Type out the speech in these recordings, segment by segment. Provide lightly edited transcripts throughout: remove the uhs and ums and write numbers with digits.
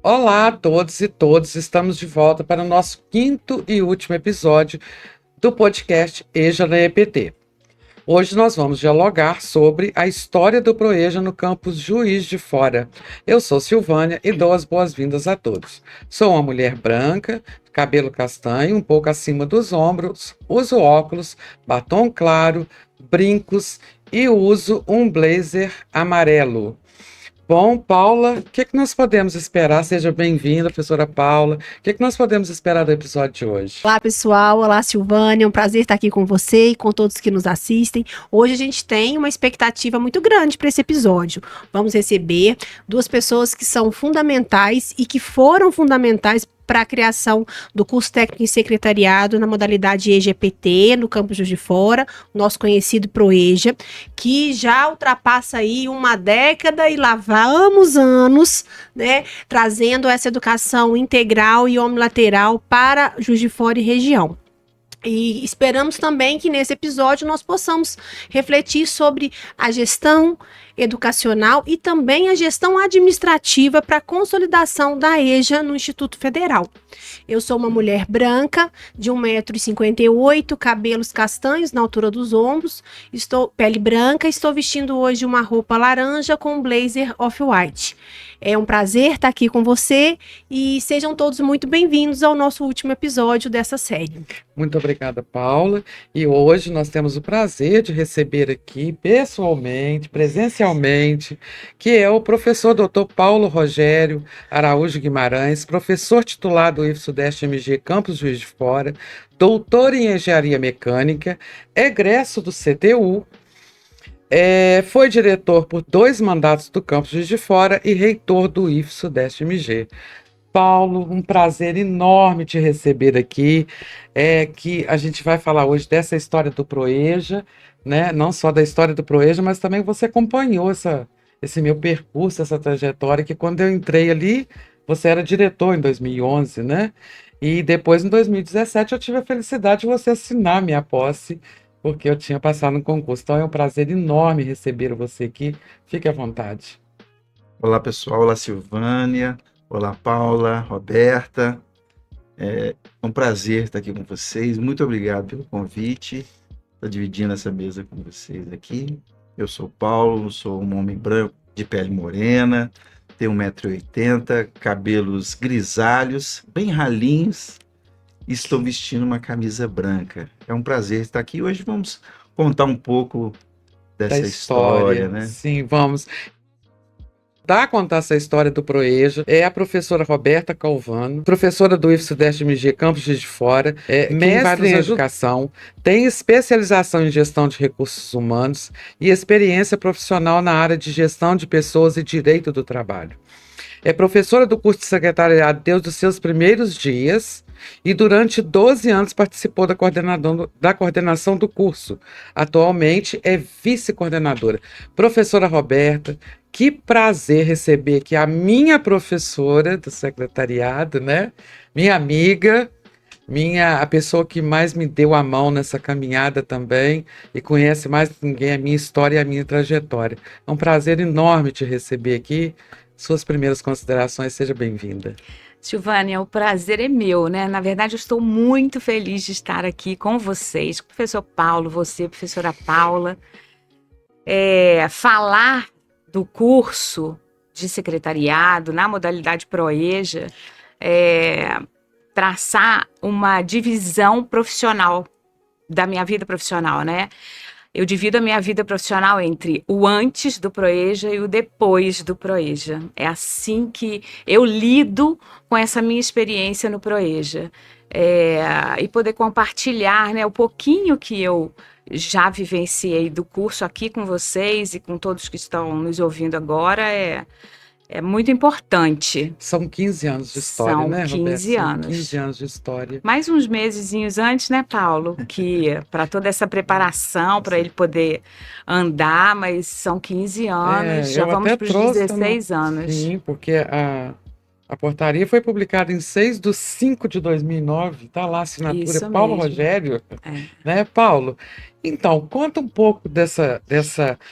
Olá a todos e todas, estamos de volta para o nosso quinto e último episódio do podcast EJA na EPT. Hoje nós vamos dialogar sobre a história do Proeja no campus Juiz de Fora. Eu sou Silvânia e dou as boas-vindas a todos. Sou uma mulher branca, cabelo castanho, um pouco acima dos ombros, uso óculos, batom claro, brincos e uso um blazer amarelo. Bom, Paula, o que nós podemos esperar? Seja bem-vinda, professora Paula. O que nós podemos esperar do episódio de hoje? Olá, pessoal. Olá, Silvânia. É um prazer estar aqui com você e com todos que nos assistem. Hoje a gente tem uma expectativa muito grande para esse episódio. Vamos receber duas pessoas que são fundamentais e que foram fundamentais para a criação do curso técnico em secretariado na modalidade EJPT, no campus Juiz de Fora, o nosso conhecido ProEja, que já ultrapassa aí uma década e lá vamos anos, né, trazendo essa educação integral e omnilateral para Juiz de Fora e região. E esperamos também que nesse episódio nós possamos refletir sobre a gestão educacional e também a gestão administrativa para a consolidação da EJA no Instituto Federal. Eu sou uma mulher branca, de 1,58 m, cabelos castanhos na altura dos ombros, pele branca, estou vestindo hoje uma roupa laranja com um blazer off-white. É um prazer estar aqui com você e sejam todos muito bem-vindos ao nosso último episódio dessa série. Muito obrigada, Paula. E hoje nós temos o prazer de receber aqui pessoalmente, presencialmente, que é o professor Dr. Paulo Rogério Araújo Guimarães, professor titular do IF-Sudeste MG Campus Juiz de Fora, doutor em Engenharia Mecânica, egresso do CTU, foi diretor por 2 mandatos do Campus Juiz de Fora e reitor do IF-Sudeste MG. Paulo, um prazer enorme te receber aqui, que a gente vai falar hoje dessa história do Proeja, né? Não só da história do Proeja, mas também você acompanhou esse meu percurso, essa trajetória, que quando eu entrei ali, você era diretor em 2011, né? E depois, em 2017, eu tive a felicidade de você assinar minha posse, porque eu tinha passado no concurso. Então é um prazer enorme receber você aqui. Fique à vontade. Olá, pessoal. Olá, Silvânia. Olá, Paula, Roberta. É um prazer estar aqui com vocês. Muito obrigado pelo convite. Estou dividindo essa mesa com vocês aqui. Eu sou Paulo, sou um homem branco de pele morena, tenho 1,80 m, cabelos grisalhos, bem ralinhos, e estou vestindo uma camisa branca. É um prazer estar aqui. Hoje vamos contar um pouco dessa história, né? Sim, vamos. Para contar essa história do Proeja é a professora Roberta Calvano, professora do IF-Sudeste MG Campus Juiz de Fora, mestre em educação, tem especialização em gestão de recursos humanos e experiência profissional na área de gestão de pessoas e direito do trabalho. É professora do curso de secretariado desde os seus primeiros dias e durante 12 anos participou da coordenação do curso. Atualmente é vice-coordenadora. Professora Roberta, que prazer receber aqui a minha professora do secretariado, né? Minha amiga, a pessoa que mais me deu a mão nessa caminhada também e conhece mais do que ninguém a minha história e a minha trajetória. É um prazer enorme te receber aqui. Suas primeiras considerações, seja bem-vinda. Silvânia, o prazer é meu, né? Na verdade, eu estou muito feliz de estar aqui com vocês, professor Paulo, você, professora Paula. Falar do curso de secretariado na modalidade ProEja, traçar uma divisão profissional da minha vida profissional, né? Eu divido a minha vida profissional entre o antes do Proeja e o depois do Proeja. É assim que eu lido com essa minha experiência no Proeja. E poder compartilhar, né, o pouquinho que eu já vivenciei do curso aqui com vocês e com todos que estão nos ouvindo agora é muito importante. São 15 anos de história, São né, 15 Roberto? anos. São 15 anos de história. Mais uns mesezinhos antes, né, Paulo? Que para toda essa preparação, para ele poder andar, mas são 15 anos, já vamos para os 16 anos. Sim, porque A portaria foi publicada em 6/5/2009, está lá a assinatura Isso Paulo mesmo. Rogério, É. né, Paulo? Então, conta um pouco dessa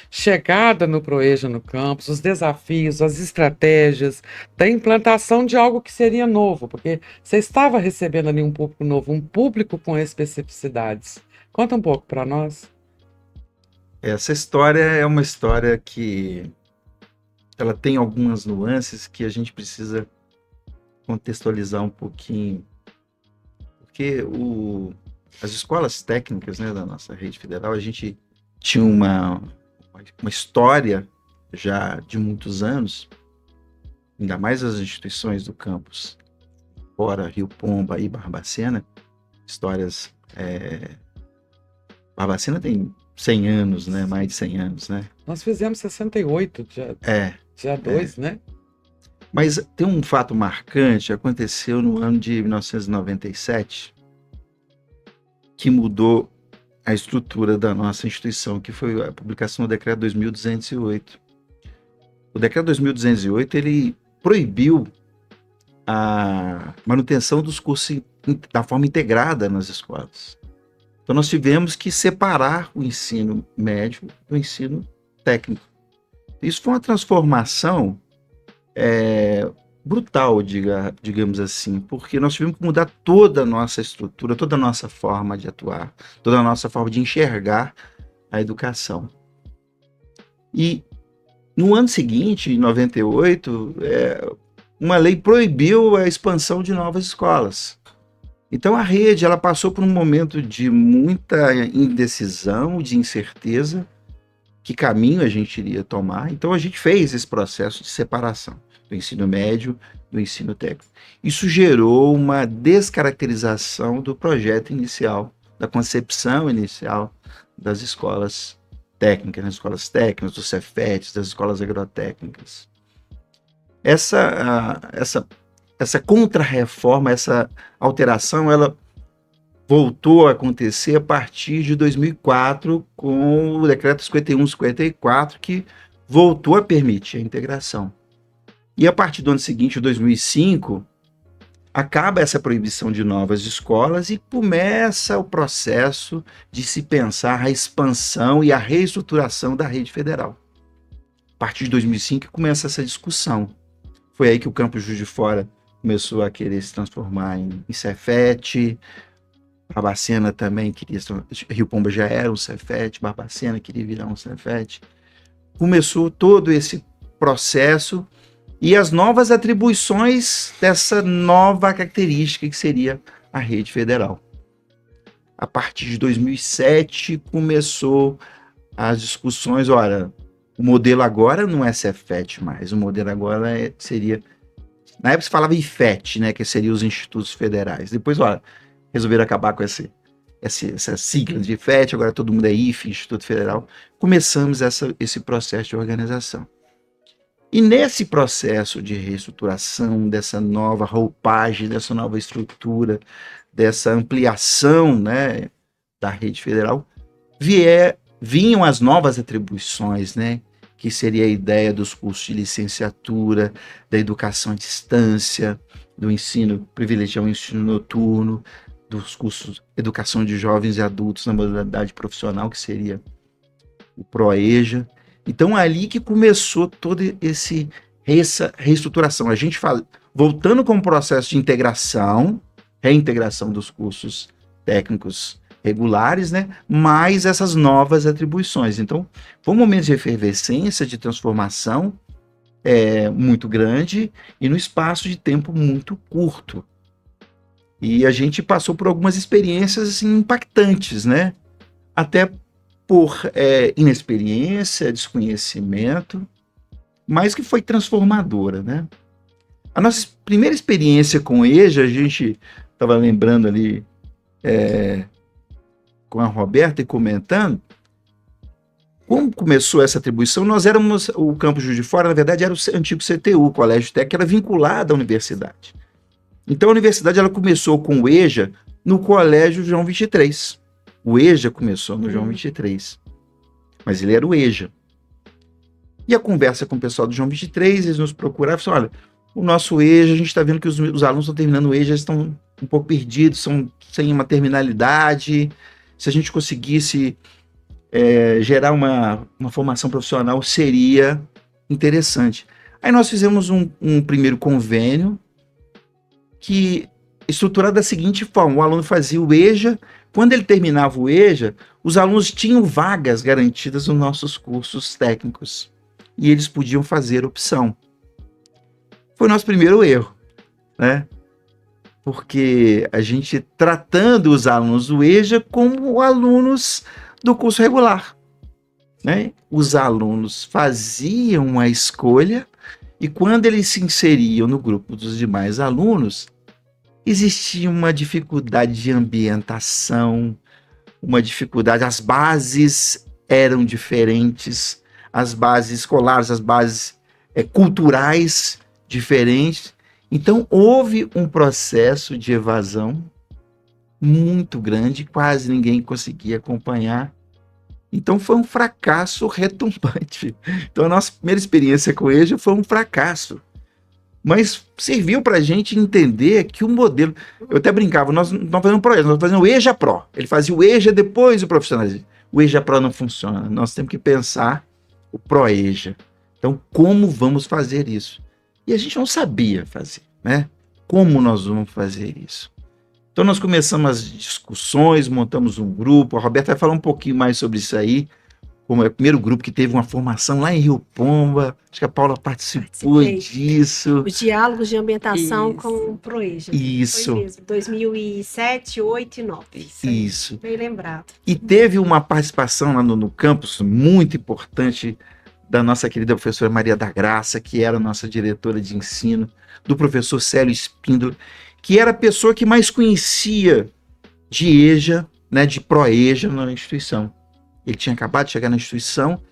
chegada no Proeja no campus, os desafios, as estratégias da implantação de algo que seria novo, porque você estava recebendo ali um público novo, um público com especificidades. Conta um pouco para nós. Essa história é uma história que ela tem algumas nuances que a gente precisa contextualizar um pouquinho, porque as escolas técnicas, né, da nossa rede federal, a gente tinha uma história já de muitos anos, ainda mais as instituições do campus, fora Rio Pomba e Barbacena, histórias... Barbacena tem 100 anos, né, mais de 100 anos, né? Nós fizemos 68, dia 2, né? Mas tem um fato marcante, aconteceu no ano de 1997, que mudou a estrutura da nossa instituição, que foi a publicação do Decreto 2208. O Decreto 2208, ele proibiu a manutenção dos cursos da forma integrada nas escolas. Então, nós tivemos que separar o ensino médio do ensino técnico. Isso foi uma transformação brutal, digamos assim, porque nós tivemos que mudar toda a nossa estrutura, toda a nossa forma de atuar, toda a nossa forma de enxergar a educação. E no ano seguinte, em 98, uma lei proibiu a expansão de novas escolas. Então a rede ela passou por um momento de muita indecisão, de incerteza, que caminho a gente iria tomar. Então a gente fez esse processo de separação do ensino médio do ensino técnico. Isso gerou uma descaracterização do projeto inicial, da concepção inicial das escolas técnicas, das escolas técnicas, dos Cefetes, das escolas agrotécnicas. Essa contra-reforma, essa alteração, ela voltou a acontecer a partir de 2004, com o Decreto 51/54, que voltou a permitir a integração. E a partir do ano seguinte, 2005, acaba essa proibição de novas escolas e começa o processo de se pensar a expansão e a reestruturação da rede federal. A partir de 2005 começa essa discussão. Foi aí que o campus Juiz de Fora começou a querer se transformar em Cefete, Barbacena também queria, Rio Pomba já era um Cefete, Barbacena queria virar um Cefete. Começou todo esse processo e as novas atribuições dessa nova característica que seria a rede federal. A partir de 2007 começou as discussões, olha, o modelo agora não é Cefete mais, o modelo agora seria... Na época se falava IFET, né, que seriam os institutos federais. Depois, olha, resolveram acabar com essa sigla de IFET, agora todo mundo é IFE, Instituto Federal. Começamos esse processo de organização. E nesse processo de reestruturação, dessa nova roupagem, dessa nova estrutura, dessa ampliação, né, da rede federal, vinham as novas atribuições, né, que seria a ideia dos cursos de licenciatura, da educação à distância, do ensino, privilegiar o ensino noturno, dos cursos educação de jovens e adultos na modalidade profissional, que seria o ProEja. Então, ali que começou toda essa reestruturação. A gente voltando com o processo de reintegração dos cursos técnicos regulares, né? Mais essas novas atribuições. Então, foi um momento de efervescência, de transformação muito grande e no espaço de tempo muito curto. E a gente passou por algumas experiências assim, impactantes, né? Até por inexperiência, desconhecimento, mas que foi transformadora, né? A nossa primeira experiência com EJA, a gente estava lembrando ali com a Roberta e comentando, como começou essa atribuição, nós éramos, o campus Juiz de Fora, na verdade, era o antigo CTU, o Colégio Técnico, que era vinculado à universidade. Então, a universidade ela começou com o EJA no Colégio João 23. O EJA começou no João 23, mas ele era o EJA. E a conversa com o pessoal do João 23, eles nos procuraram e falaram, olha, o nosso EJA, a gente está vendo que os alunos estão terminando o EJA, estão um pouco perdidos, são sem uma terminalidade. Se a gente conseguisse gerar uma formação profissional, seria interessante. Aí nós fizemos um primeiro convênio que estruturado da seguinte forma: o aluno fazia o EJA, quando ele terminava o EJA, os alunos tinham vagas garantidas nos nossos cursos técnicos e eles podiam fazer opção. Foi o nosso primeiro erro, né? Porque a gente tratando os alunos do EJA como alunos do curso regular, né? Os alunos faziam a escolha e quando eles se inseriam no grupo dos demais alunos, existia uma dificuldade de ambientação, uma dificuldade, as bases eram diferentes, as bases escolares, as bases culturais diferentes. Então, houve um processo de evasão muito grande, quase ninguém conseguia acompanhar. Então, foi um fracasso retumbante. Então, a nossa primeira experiência com o EJA foi um fracasso. Mas serviu para a gente entender que o modelo... Eu até brincava, nós não fazemos um projeto, nós fazemos o EJA Pro. Ele fazia o EJA depois o profissionalismo. O EJA Pro não funciona. Nós temos que pensar o Pro-EJA. Então, como vamos fazer isso? E a gente não sabia fazer, né? Como nós vamos fazer isso? Então, nós começamos as discussões, montamos um grupo. A Roberta vai falar um pouquinho mais sobre isso aí. Como é o primeiro grupo que teve uma formação lá em Rio Pomba. Acho que a Paula participou disso. Os diálogos de ambientação Isso. com o Proeja. Isso. Foi mesmo. 2007, 2008 e 2009. Isso. Bem lembrado. E teve uma participação lá no campus muito importante da nossa querida professora Maria da Graça, que era a nossa diretora de ensino, do professor Célio Espíndola, que era a pessoa que mais conhecia de EJA, né, de Proeja na instituição. Ele tinha acabado de chegar na instituição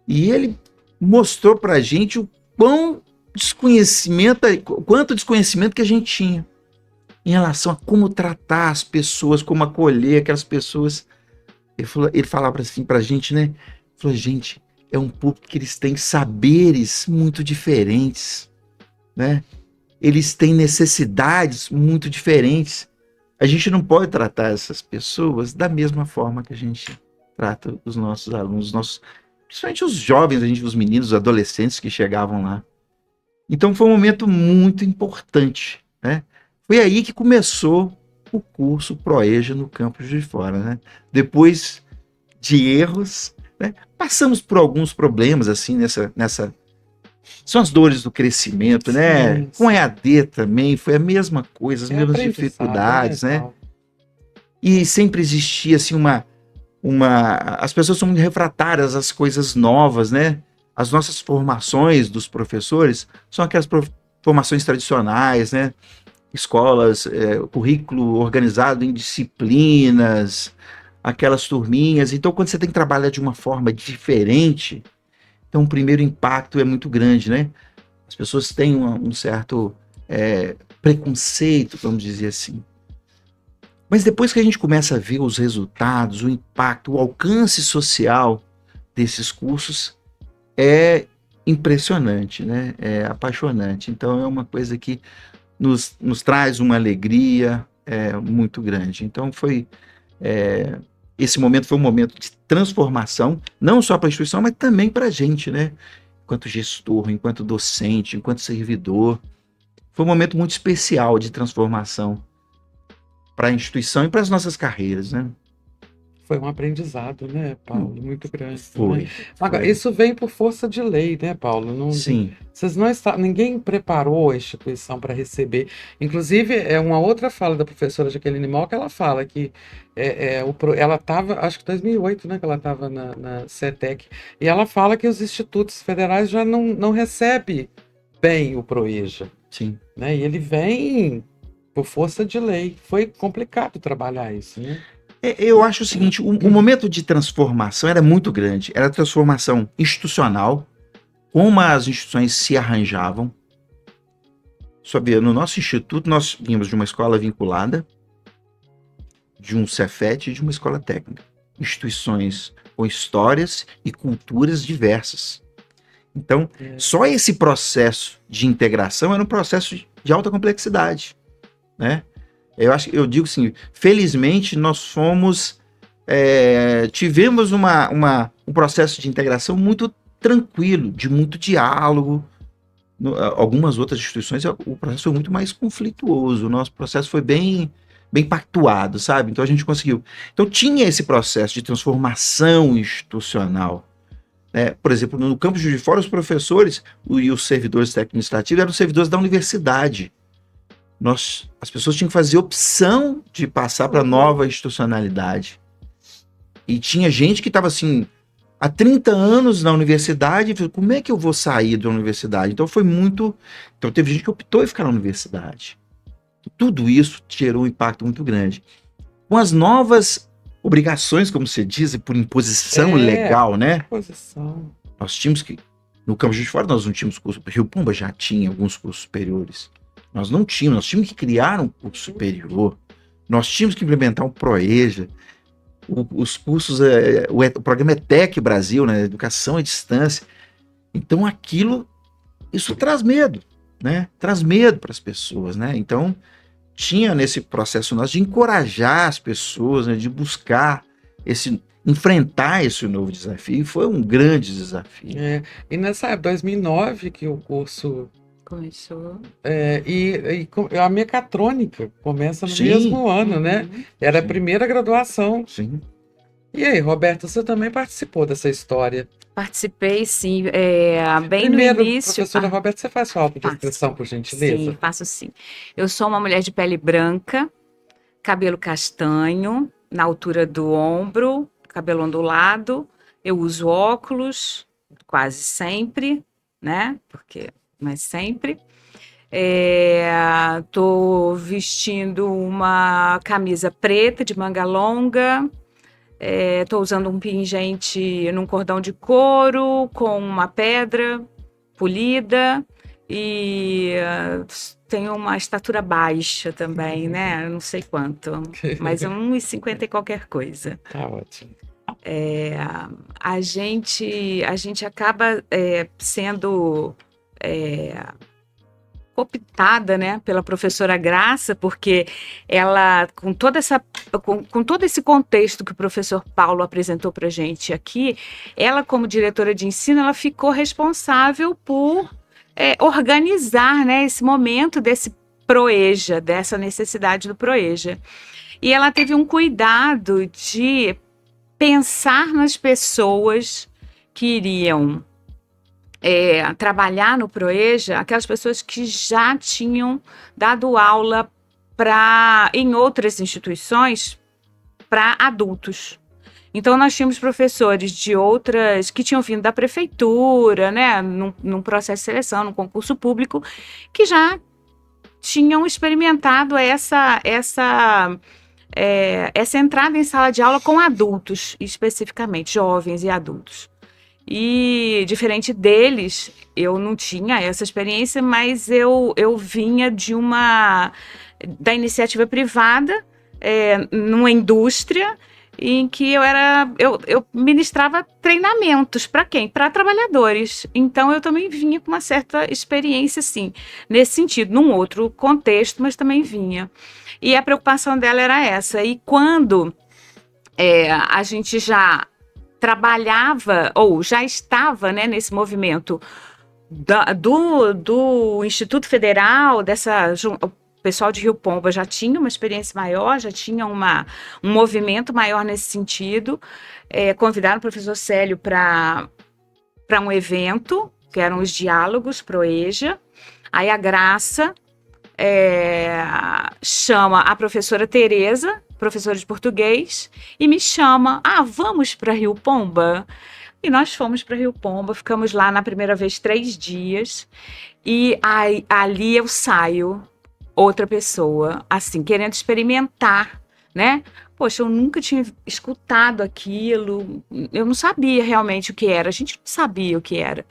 e ele mostrou para a gente o quanto desconhecimento que a gente tinha em relação a como tratar as pessoas, como acolher aquelas pessoas. Ele falava assim para a gente, né? Ele falou, gente, é um público que eles têm saberes muito diferentes, né? Eles têm necessidades muito diferentes. A gente não pode tratar essas pessoas da mesma forma que a gente trata os nossos alunos, principalmente os jovens, os meninos, os adolescentes que chegavam lá. Então foi um momento muito importante, né? Foi aí que começou o curso Proeja no campus de fora, né? Depois de erros, né? Passamos por alguns problemas assim nessa são as dores do crescimento, né? Sim. Com EAD também foi a mesma coisa, as mesmas aprendizado, dificuldades, né? Paulo? E sempre existia assim as pessoas são muito refratárias às coisas novas, né? As nossas formações dos professores são aquelas formações tradicionais, né? Escolas, currículo organizado em disciplinas, aquelas turminhas. Então, quando você tem que trabalhar de uma forma diferente, então o primeiro impacto é muito grande, né? As pessoas têm um certo preconceito, vamos dizer assim. Mas depois que a gente começa a ver os resultados, o impacto, o alcance social desses cursos, é impressionante, né? É apaixonante. Então é uma coisa que nos traz uma alegria muito grande. Então esse momento foi um momento de transformação, não só para a instituição, mas também para a gente, né? Enquanto gestor, enquanto docente, enquanto servidor. Foi um momento muito especial de transformação para a instituição e para as nossas carreiras, né? Foi um aprendizado, né, Paulo? Muito grande. Foi. Né? Agora, isso vem por força de lei, né, Paulo? Não, Sim. Ninguém preparou a instituição para receber. Inclusive, é uma outra fala da professora Jaqueline Moll que ela fala que ela estava, acho que 2008, né, que ela estava na CETEC, e ela fala que os institutos federais já não recebem bem o Proeja. Sim. Né? E ele vem por força de lei. Foi complicado trabalhar isso, né? Eu acho o seguinte, o momento de transformação era muito grande. Era a transformação institucional, como as instituições se arranjavam. Sabia, no nosso instituto, nós vínhamos de uma escola vinculada, de um Cefet e de uma escola técnica. Instituições com histórias e culturas diversas. Então, só esse processo de integração era um processo de alta complexidade, né? Eu digo assim, felizmente nós tivemos um processo de integração muito tranquilo, de muito diálogo. Algumas outras instituições, o processo foi muito mais conflituoso, o nosso processo foi bem pactuado, sabe? Então a gente conseguiu. Então tinha esse processo de transformação institucional. Por exemplo, no campus de Fora, os professores e os servidores técnico-administrativos eram servidores da universidade. As pessoas tinham que fazer opção de passar para a nova institucionalidade. E tinha gente que estava assim, há 30 anos na universidade, como é que eu vou sair da universidade? Então Então teve gente que optou em ficar na universidade. Tudo isso gerou um impacto muito grande. Com as novas obrigações, como você diz, por imposição legal, né? Imposição. Nós tínhamos que, no campus de Fora, nós não tínhamos curso. Rio Pomba já tinha alguns cursos superiores. Nós tínhamos que criar um curso superior. Nós tínhamos que implementar um ProEja. Os cursos, o programa ETEC Brasil, né? Educação à distância. Então isso traz medo, né? Traz medo para as pessoas, né? Então, tinha nesse processo nosso de encorajar as pessoas, né, de buscar enfrentar esse novo desafio, e foi um grande desafio. E nessa época, 2009, que o curso começou. E a mecatrônica começa no mesmo ano, né? Era a primeira graduação. Sim. E aí, Roberta, você também participou dessa história? Participei, sim, bem Primeiro, no início. professora Roberta, você faz sua autodescrição, por gentileza? Sim, faço sim. Eu sou uma mulher de pele branca, cabelo castanho, na altura do ombro, cabelo ondulado. Eu uso óculos quase sempre, né? Mas sempre. Tô vestindo uma camisa preta de manga longa. Estou usando um pingente num cordão de couro com uma pedra polida e tenho uma estatura baixa também, né? Não sei quanto, mas 1,50 e qualquer coisa. Tá ótimo. A gente acaba sendo optada, né, pela professora Graça, porque ela, com todo esse contexto que o professor Paulo apresentou para a gente aqui, ela, como diretora de ensino, ela ficou responsável por organizar, né, esse momento desse ProEja, dessa necessidade do ProEja. E ela teve um cuidado de pensar nas pessoas que iriam trabalhar no ProEja, aquelas pessoas que já tinham dado aula em outras instituições para adultos. Então, nós tínhamos professores de outras que tinham vindo da prefeitura, né, num processo de seleção, num concurso público, que já tinham experimentado essa entrada em sala de aula com adultos, especificamente, jovens e adultos. E, diferente deles, eu não tinha essa experiência, mas eu vinha da iniciativa privada, numa indústria, em que eu ministrava treinamentos. Para quem? Para trabalhadores. Então, eu também vinha com uma certa experiência, sim, nesse sentido, num outro contexto, mas também vinha. E a preocupação dela era essa. E quando a gente já trabalhava, ou já estava, né, nesse movimento do Instituto Federal, o pessoal de Rio Pomba já tinha uma experiência maior, já tinha um movimento maior nesse sentido. Convidaram o professor Célio para um evento, que eram os diálogos ProEja. Aí a Graça chama a professora Tereza, professora de português, e me chama, vamos para Rio Pomba? E nós fomos para Rio Pomba, ficamos lá na primeira vez 3 dias, e ali eu saio outra pessoa, assim, querendo experimentar, né? Poxa, eu nunca tinha escutado aquilo, eu não sabia realmente o que era, a gente não sabia o que era.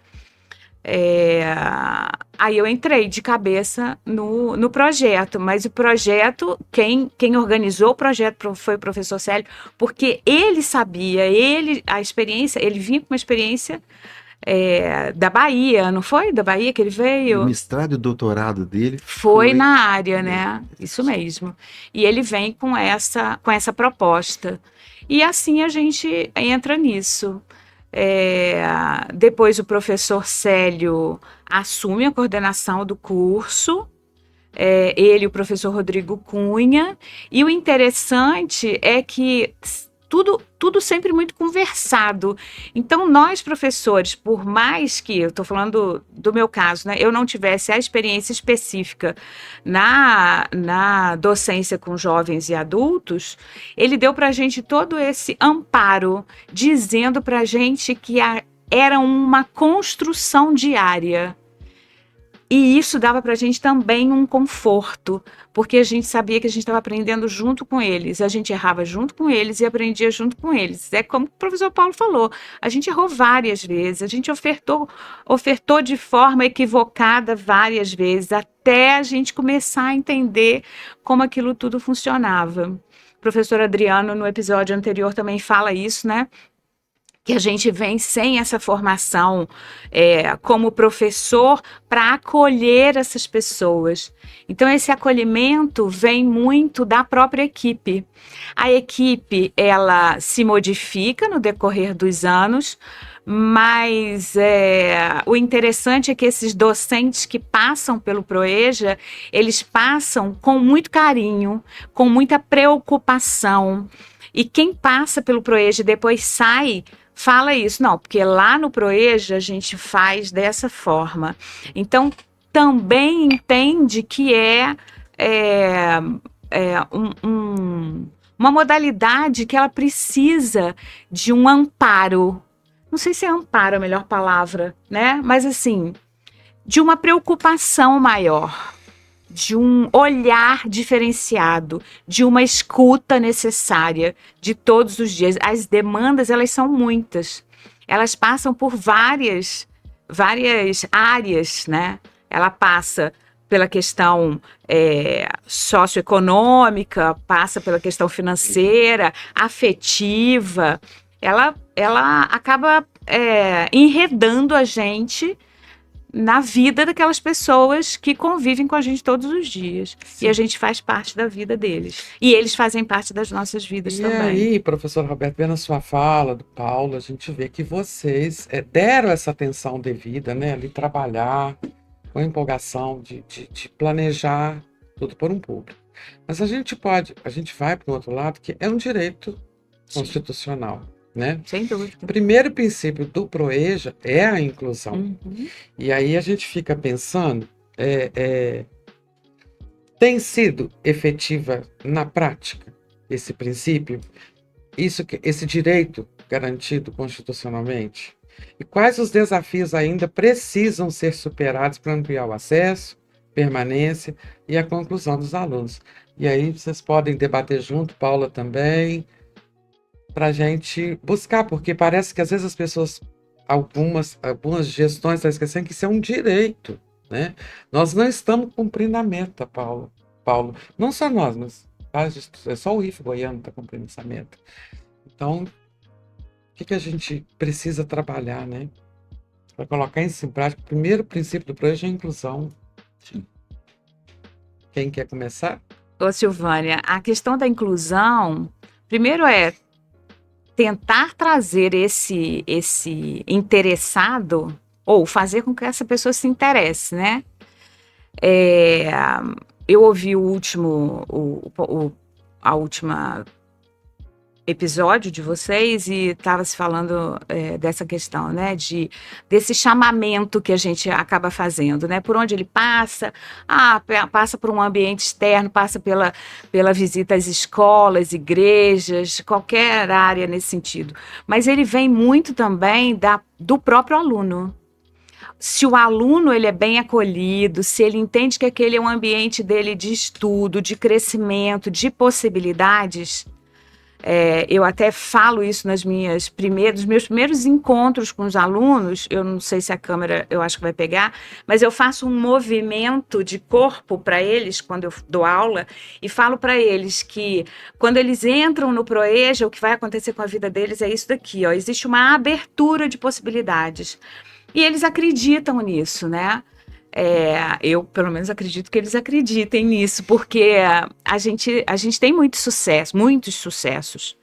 Aí eu entrei de cabeça no projeto, mas o projeto, quem organizou o projeto foi o professor Célio, porque ele sabia, a experiência, ele vinha com uma experiência da Bahia, não foi? Da Bahia que ele veio? O mestrado e o doutorado dele Foi na área, né? Isso mesmo. E ele vem com essa proposta. E assim a gente entra nisso. Depois o professor Célio assume a coordenação do curso, ele e o professor Rodrigo Cunha, e o interessante é que tudo sempre muito conversado. Então, nós professores, por mais que, eu estou falando do meu caso, né, eu não tivesse a experiência específica na docência com jovens e adultos, ele deu para a gente todo esse amparo, dizendo para a gente que era uma construção diária. E isso dava para a gente também um conforto, porque a gente sabia que a gente estava aprendendo junto com eles, a gente errava junto com eles e aprendia junto com eles. É como o professor Paulo falou, a gente errou várias vezes, a gente ofertou de forma equivocada várias vezes, até a gente começar a entender como aquilo tudo funcionava. O professor Adriano, no episódio anterior, também fala isso, né? Que a gente vem sem essa formação como professor para acolher essas pessoas. Então, esse acolhimento vem muito da própria equipe. A equipe, ela se modifica no decorrer dos anos, mas o interessante é que esses docentes que passam pelo Proeja, eles passam com muito carinho, com muita preocupação. E quem passa pelo Proeja e depois sai, fala isso, não, porque lá no Proeja a gente faz dessa forma. Então, também entende que uma modalidade que ela precisa de um amparo. Não sei se é amparo a melhor palavra, né? Mas, assim, de uma preocupação maior, de um olhar diferenciado, de uma escuta necessária de todos os dias. As demandas, elas são muitas. Elas passam por várias áreas, né? Ela passa pela questão socioeconômica, passa pela questão financeira, afetiva. Ela acaba enredando a gente na vida daquelas pessoas que convivem com a gente todos os dias. Sim. E a gente faz parte da vida deles. E eles fazem parte das nossas vidas também. E aí, professor Roberto, vendo a sua fala, do Paulo, a gente vê que vocês deram essa atenção devida, né? Ali trabalhar com empolgação de planejar tudo por um público. Mas a gente vai para o outro lado, que é um direito constitucional. Né? Sem dúvida. O primeiro princípio do Proeja é a inclusão. Uhum. E aí a gente fica pensando, tem sido efetiva na prática esse princípio? Esse direito garantido constitucionalmente? E quais os desafios ainda precisam ser superados para ampliar o acesso, permanência e a conclusão dos alunos? E aí vocês podem debater junto, Paula também, para a gente buscar, porque parece que às vezes as pessoas, algumas gestões estão esquecendo que isso é um direito, né? Nós não estamos cumprindo a meta, Paulo. Não só nós, mas é só o IF goiano que está cumprindo essa meta. Então, o que a gente precisa trabalhar, né? Para colocar isso em prática. O primeiro princípio do projeto é a inclusão. Sim. Quem quer começar? Ô, Silvânia, a questão da inclusão, primeiro tentar trazer esse interessado, ou fazer com que essa pessoa se interesse, né? Eu ouvi a última episódio de vocês e estava se falando dessa questão, né, desse chamamento que a gente acaba fazendo, né, por onde ele passa, passa por um ambiente externo, passa pela visita às escolas, igrejas, qualquer área nesse sentido, mas ele vem muito também do próprio aluno. Se o aluno ele é bem acolhido, se ele entende que aquele é um ambiente dele de estudo, de crescimento, de possibilidades. Eu até falo isso nos meus primeiros encontros com os alunos. Eu não sei se a câmera, eu acho que vai pegar, mas eu faço um movimento de corpo para eles quando eu dou aula e falo para eles que quando eles entram no Proeja, o que vai acontecer com a vida deles é isso daqui, ó, existe uma abertura de possibilidades. E eles acreditam nisso, né? Eu, pelo menos, acredito que eles acreditem nisso, porque a gente tem muito sucesso, muitos sucessos.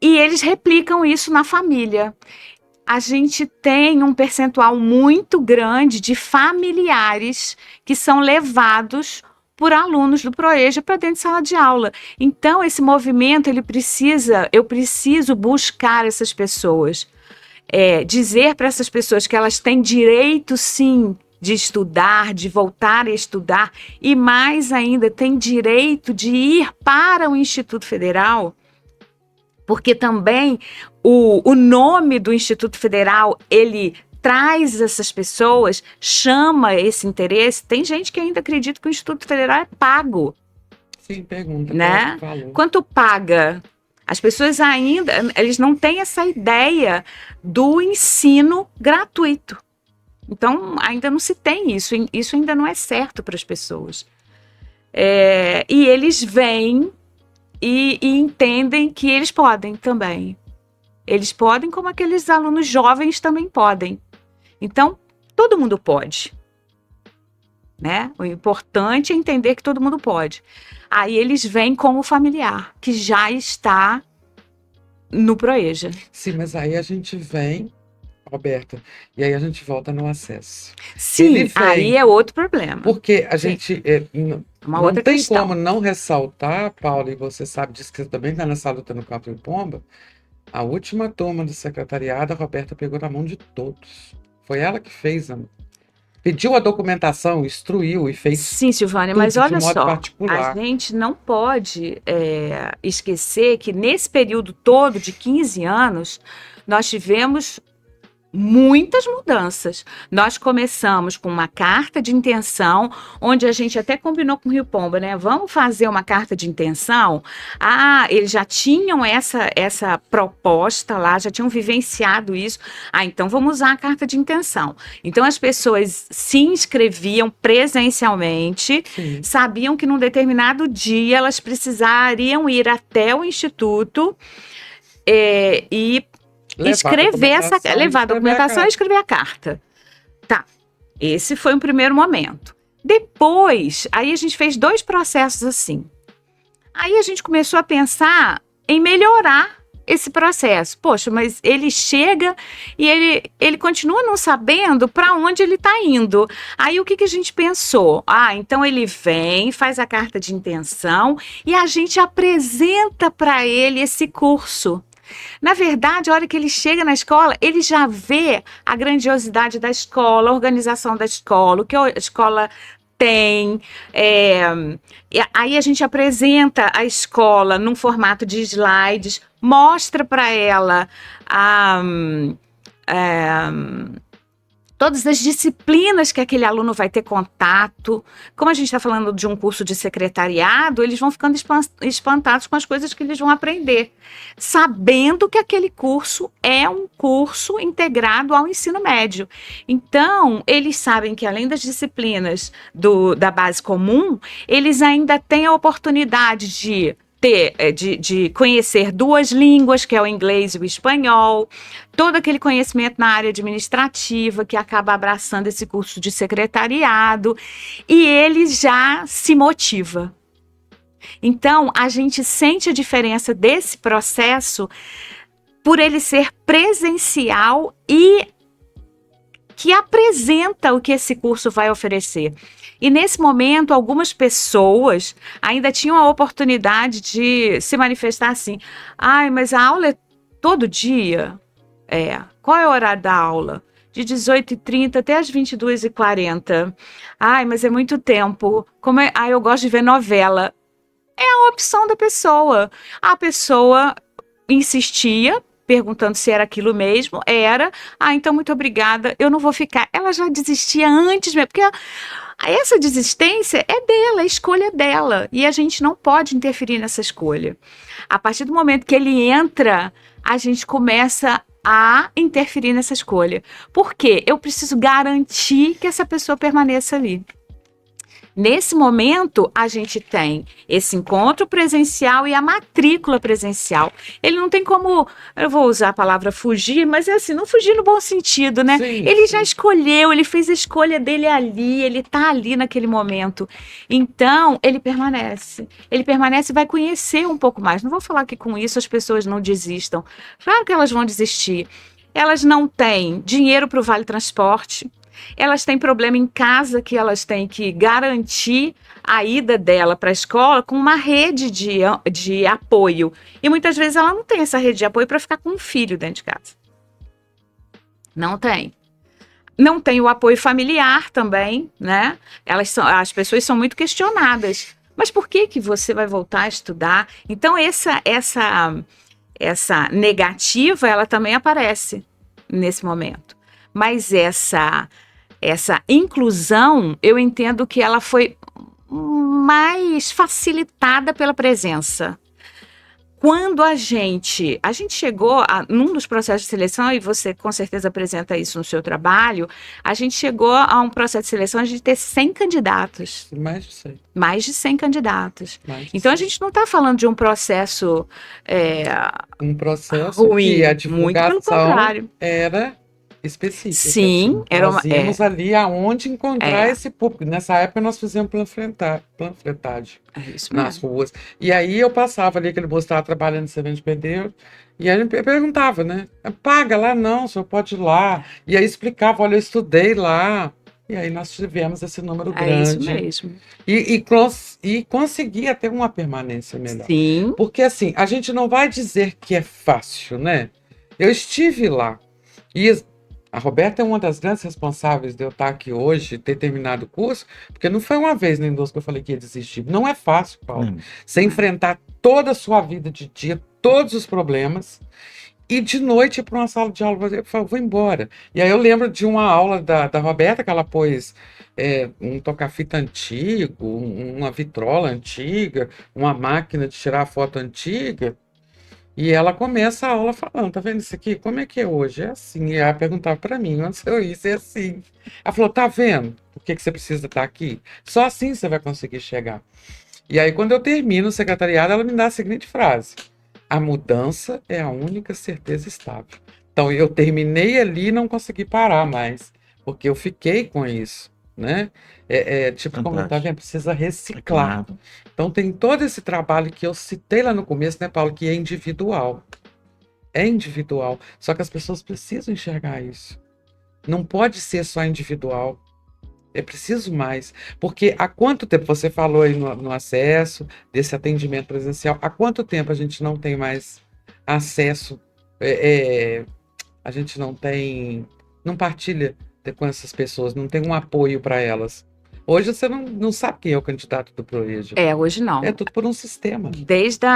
E eles replicam isso na família. A gente tem um percentual muito grande de familiares que são levados por alunos do Proeja para dentro de sala de aula. Então, esse movimento, eu preciso buscar essas pessoas. Dizer para essas pessoas que elas têm direito, sim, de estudar, de voltar a estudar, e mais ainda, têm direito de ir para o Instituto Federal, porque também o nome do Instituto Federal, ele traz essas pessoas, chama esse interesse. Tem gente que ainda acredita que o Instituto Federal é pago. Sim, pergunta. Né? Quanto paga? As pessoas ainda, eles não têm essa ideia do ensino gratuito. Então, ainda não se tem isso. Isso ainda não é certo para as pessoas. E eles vêm e entendem que eles podem também. Eles podem, como aqueles alunos jovens também podem. Então, todo mundo pode. Né? O importante é entender que todo mundo pode. Aí eles vêm como familiar, que já está no Proeja. Sim, mas aí a gente vem, Roberta, e aí a gente volta no acesso. Sim, aí é outro problema. Porque a gente Uma não outra tem questão. como não ressaltar, Paulo, e você sabe disso, que você também está nessa luta no Campo do Pomba, a última turma do secretariado, a Roberta pegou na mão de todos. Foi ela que fez, pediu a documentação, instruiu e fez. Sim, Silvânia, tudo mas olha de modo só, particular. a gente não pode esquecer que nesse período todo de 15 anos, nós tivemos muitas mudanças. Nós começamos com uma carta de intenção, onde a gente até combinou com o Rio Pomba, né? Vamos fazer uma carta de intenção? Eles já tinham essa proposta lá, já tinham vivenciado isso. Então vamos usar a carta de intenção. Então as pessoas se inscreviam presencialmente, Sim. sabiam que num determinado dia elas precisariam ir até o Instituto e levar a documentação e escrever a carta. Tá, esse foi um primeiro momento. Depois, aí a gente fez 2 processos assim. Aí a gente começou a pensar em melhorar esse processo. Poxa, mas ele chega e ele continua não sabendo para onde ele está indo. Aí o que a gente pensou? Então ele vem, faz a carta de intenção e a gente apresenta para ele esse curso. Na verdade, a hora que ele chega na escola, ele já vê a grandiosidade da escola, a organização da escola, o que a escola tem. Aí a gente apresenta a escola num formato de slides, mostra para ela todas as disciplinas que aquele aluno vai ter contato. Como a gente está falando de um curso de secretariado, eles vão ficando espantados com as coisas que eles vão aprender, sabendo que aquele curso é um curso integrado ao ensino médio. Então, eles sabem que além das disciplinas da base comum, eles ainda têm a oportunidade de conhecer 2 línguas, que é o inglês e o espanhol, todo aquele conhecimento na área administrativa que acaba abraçando esse curso de secretariado, e ele já se motiva. Então, a gente sente a diferença desse processo por ele ser presencial e que apresenta o que esse curso vai oferecer. E nesse momento, algumas pessoas ainda tinham a oportunidade de se manifestar assim: mas a aula é todo dia? Qual é o horário da aula? De 18h30 até as 22h40. Mas é muito tempo. Eu gosto de ver novela. É a opção da pessoa. A pessoa insistia, perguntando se era aquilo mesmo. Era. Então muito obrigada, eu não vou ficar. Ela já desistia antes mesmo, porque essa desistência é dela, a escolha é dela. E a gente não pode interferir nessa escolha. A partir do momento que ele entra, a gente começa a interferir nessa escolha. Por quê? Eu preciso garantir que essa pessoa permaneça ali. Nesse momento, a gente tem esse encontro presencial e a matrícula presencial. Ele não tem como, eu vou usar a palavra fugir, mas é assim, não fugir no bom sentido, né? Sim, Ele sim. já escolheu, ele fez a escolha dele ali, ele tá ali naquele momento. Então, ele permanece. Ele permanece e vai conhecer um pouco mais. Não vou falar que com isso as pessoas não desistam. Claro que elas vão desistir. Elas não têm dinheiro para o Vale Transporte. Elas têm problema em casa que elas têm que garantir a ida dela para a escola com uma rede de apoio. E muitas vezes ela não tem essa rede de apoio para ficar com um filho dentro de casa. Não tem. Não tem o apoio familiar também, né? As pessoas são muito questionadas. Mas por que você vai voltar a estudar? Então, essa negativa, ela também aparece nesse momento. Mas essa inclusão, eu entendo que ela foi mais facilitada pela presença. Quando a gente chegou num dos processos de seleção, e você com certeza apresenta isso no seu trabalho, a gente chegou a um processo de seleção de ter 100 candidatos. Mais de 100. Mais de 100 candidatos. Mais de Então, a 100. gente não está falando de um processo Um processo ruim, que a muito pelo divulgação contrário. era específica. Sim, era Nós íamos ali aonde encontrar esse público. Nessa época nós fizemos panfletagem isso nas mesmo. ruas. E aí eu passava ali, aquele moço estava trabalhando em servente de pedreiro, e aí ele perguntava, né? Paga lá? Não, o senhor pode ir lá. E aí explicava, olha, eu estudei lá. E aí nós tivemos esse número É isso grande. mesmo. E conseguia ter uma permanência melhor. Sim, Porque assim, a gente não vai dizer que é fácil, né? Eu estive lá. E a Roberta é uma das grandes responsáveis de eu estar aqui hoje, ter terminado o curso, porque não foi uma vez nem duas que eu falei que ia desistir. Não é fácil, Paulo. Você enfrentar toda a sua vida de dia, todos os problemas, e de noite ir para uma sala de aula, eu falo, vou embora. E aí eu lembro de uma aula da Roberta, que ela pôs um toca-fita antigo, uma vitrola antiga, uma máquina de tirar foto antiga. E ela começa a aula falando, tá vendo isso aqui? Como é que é hoje? É assim. E ela perguntava para mim, onde eu isso é assim. Ela falou, tá vendo? Por que você precisa estar aqui? Só assim você vai conseguir chegar. E aí, quando eu termino o secretariado, ela me dá a seguinte frase: a mudança é a única certeza estável. Então, eu terminei ali e não consegui parar mais, porque eu fiquei com isso, né? Tipo, como tá Fantástico. vendo? Precisa reciclar. Claro. Então, tem todo esse trabalho que eu citei lá no começo, né, Paulo, que é individual. É individual. Só que as pessoas precisam enxergar isso. Não pode ser só individual. É preciso mais. Porque há quanto tempo, você falou aí no acesso, desse atendimento presencial, há quanto tempo a gente não tem mais acesso, a gente não partilha com essas pessoas, não tem um apoio para elas. Hoje você não sabe quem é o candidato do Proeja. hoje não. É tudo por um sistema. Desde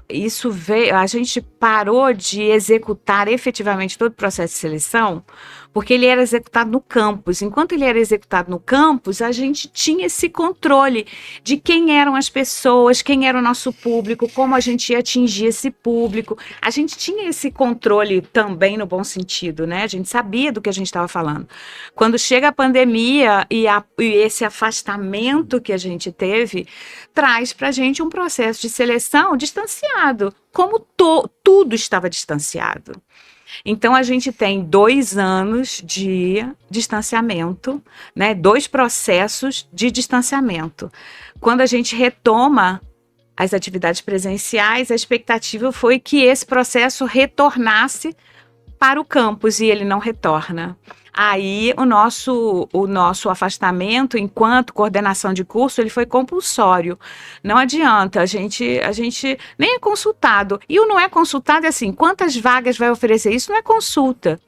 isso veio, a gente parou de executar efetivamente todo o processo de seleção, porque ele era executado no campus. Enquanto ele era executado no campus, a gente tinha esse controle de quem eram as pessoas, quem era o nosso público, como a gente ia atingir esse público. A gente tinha esse controle também no bom sentido, né? A gente sabia do que a gente estava falando. Quando chega a pandemia e esse afastamento que a gente teve, traz para a gente um processo de seleção distanciado, como tudo estava distanciado. Então, a gente tem 2 anos de distanciamento, né? 2 processos de distanciamento. Quando a gente retoma as atividades presenciais, a expectativa foi que esse processo retornasse para o campus, e ele não retorna. Aí o nosso afastamento enquanto coordenação de curso, ele foi compulsório. Não adianta, a gente nem é consultado. E o não é consultado é assim, quantas vagas vai oferecer? Isso não é consulta.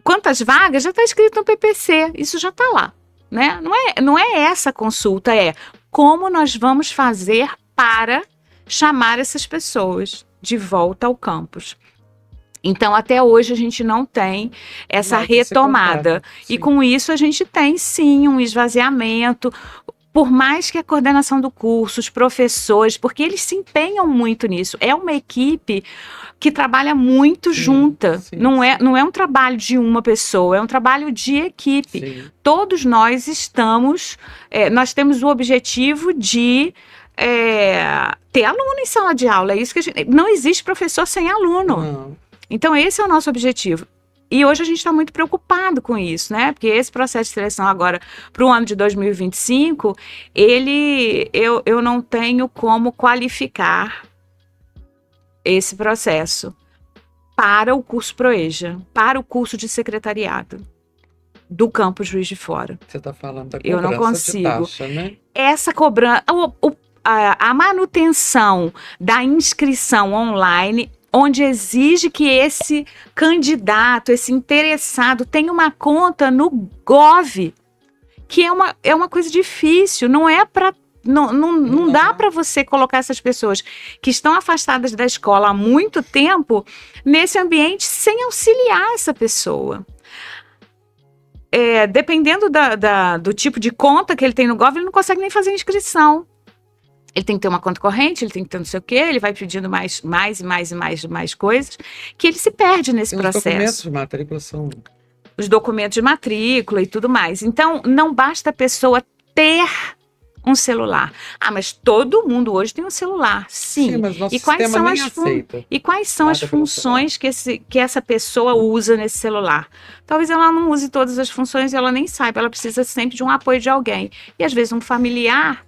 Quantas vagas? Já está escrito no PPC, isso já está lá, né? Não é essa consulta, é como nós vamos fazer para chamar essas pessoas de volta ao campus. Então, até hoje, a gente não tem essa retomada. E com isso, a gente tem, sim, um esvaziamento. por mais que a coordenação do curso, os professores, porque eles se empenham muito nisso, é uma equipe que trabalha muito junta, não é um trabalho de uma pessoa, é um trabalho de equipe. Sim. Todos nós nós temos o objetivo de ter aluno em sala de aula, é isso que não existe professor sem aluno. Não. Então esse é o nosso objetivo. E hoje a gente está muito preocupado com isso, né? Porque esse processo de seleção agora para o ano de 2025, eu não tenho como qualificar esse processo para o curso Proeja, para o curso de secretariado do campus Juiz de Fora. Você está falando da Eu não cobrança de consigo. taxa, né? Essa cobrança, a manutenção da inscrição online, onde exige que esse candidato, esse interessado, tenha uma conta no Gov, que é uma coisa difícil, não é para. Não dá para você colocar essas pessoas que estão afastadas da escola há muito tempo nesse ambiente sem auxiliar essa pessoa. Dependendo do tipo de conta que ele tem no Gov, ele não consegue nem fazer inscrição. Ele tem que ter uma conta corrente, ele tem que ter não sei o quê, ele vai pedindo mais coisas, que ele se perde nesse Os documentos processo. de matrícula são... Os documentos de matrícula e tudo mais. Então, não basta a pessoa ter um celular. Mas todo mundo hoje tem um celular, sim. Mas nosso E quais sistema são nem aceita. E quais são as Nada pelo funções que essa pessoa usa nesse celular? Talvez ela não use todas as funções e ela nem saiba, ela precisa sempre de um apoio de alguém. E às vezes um familiar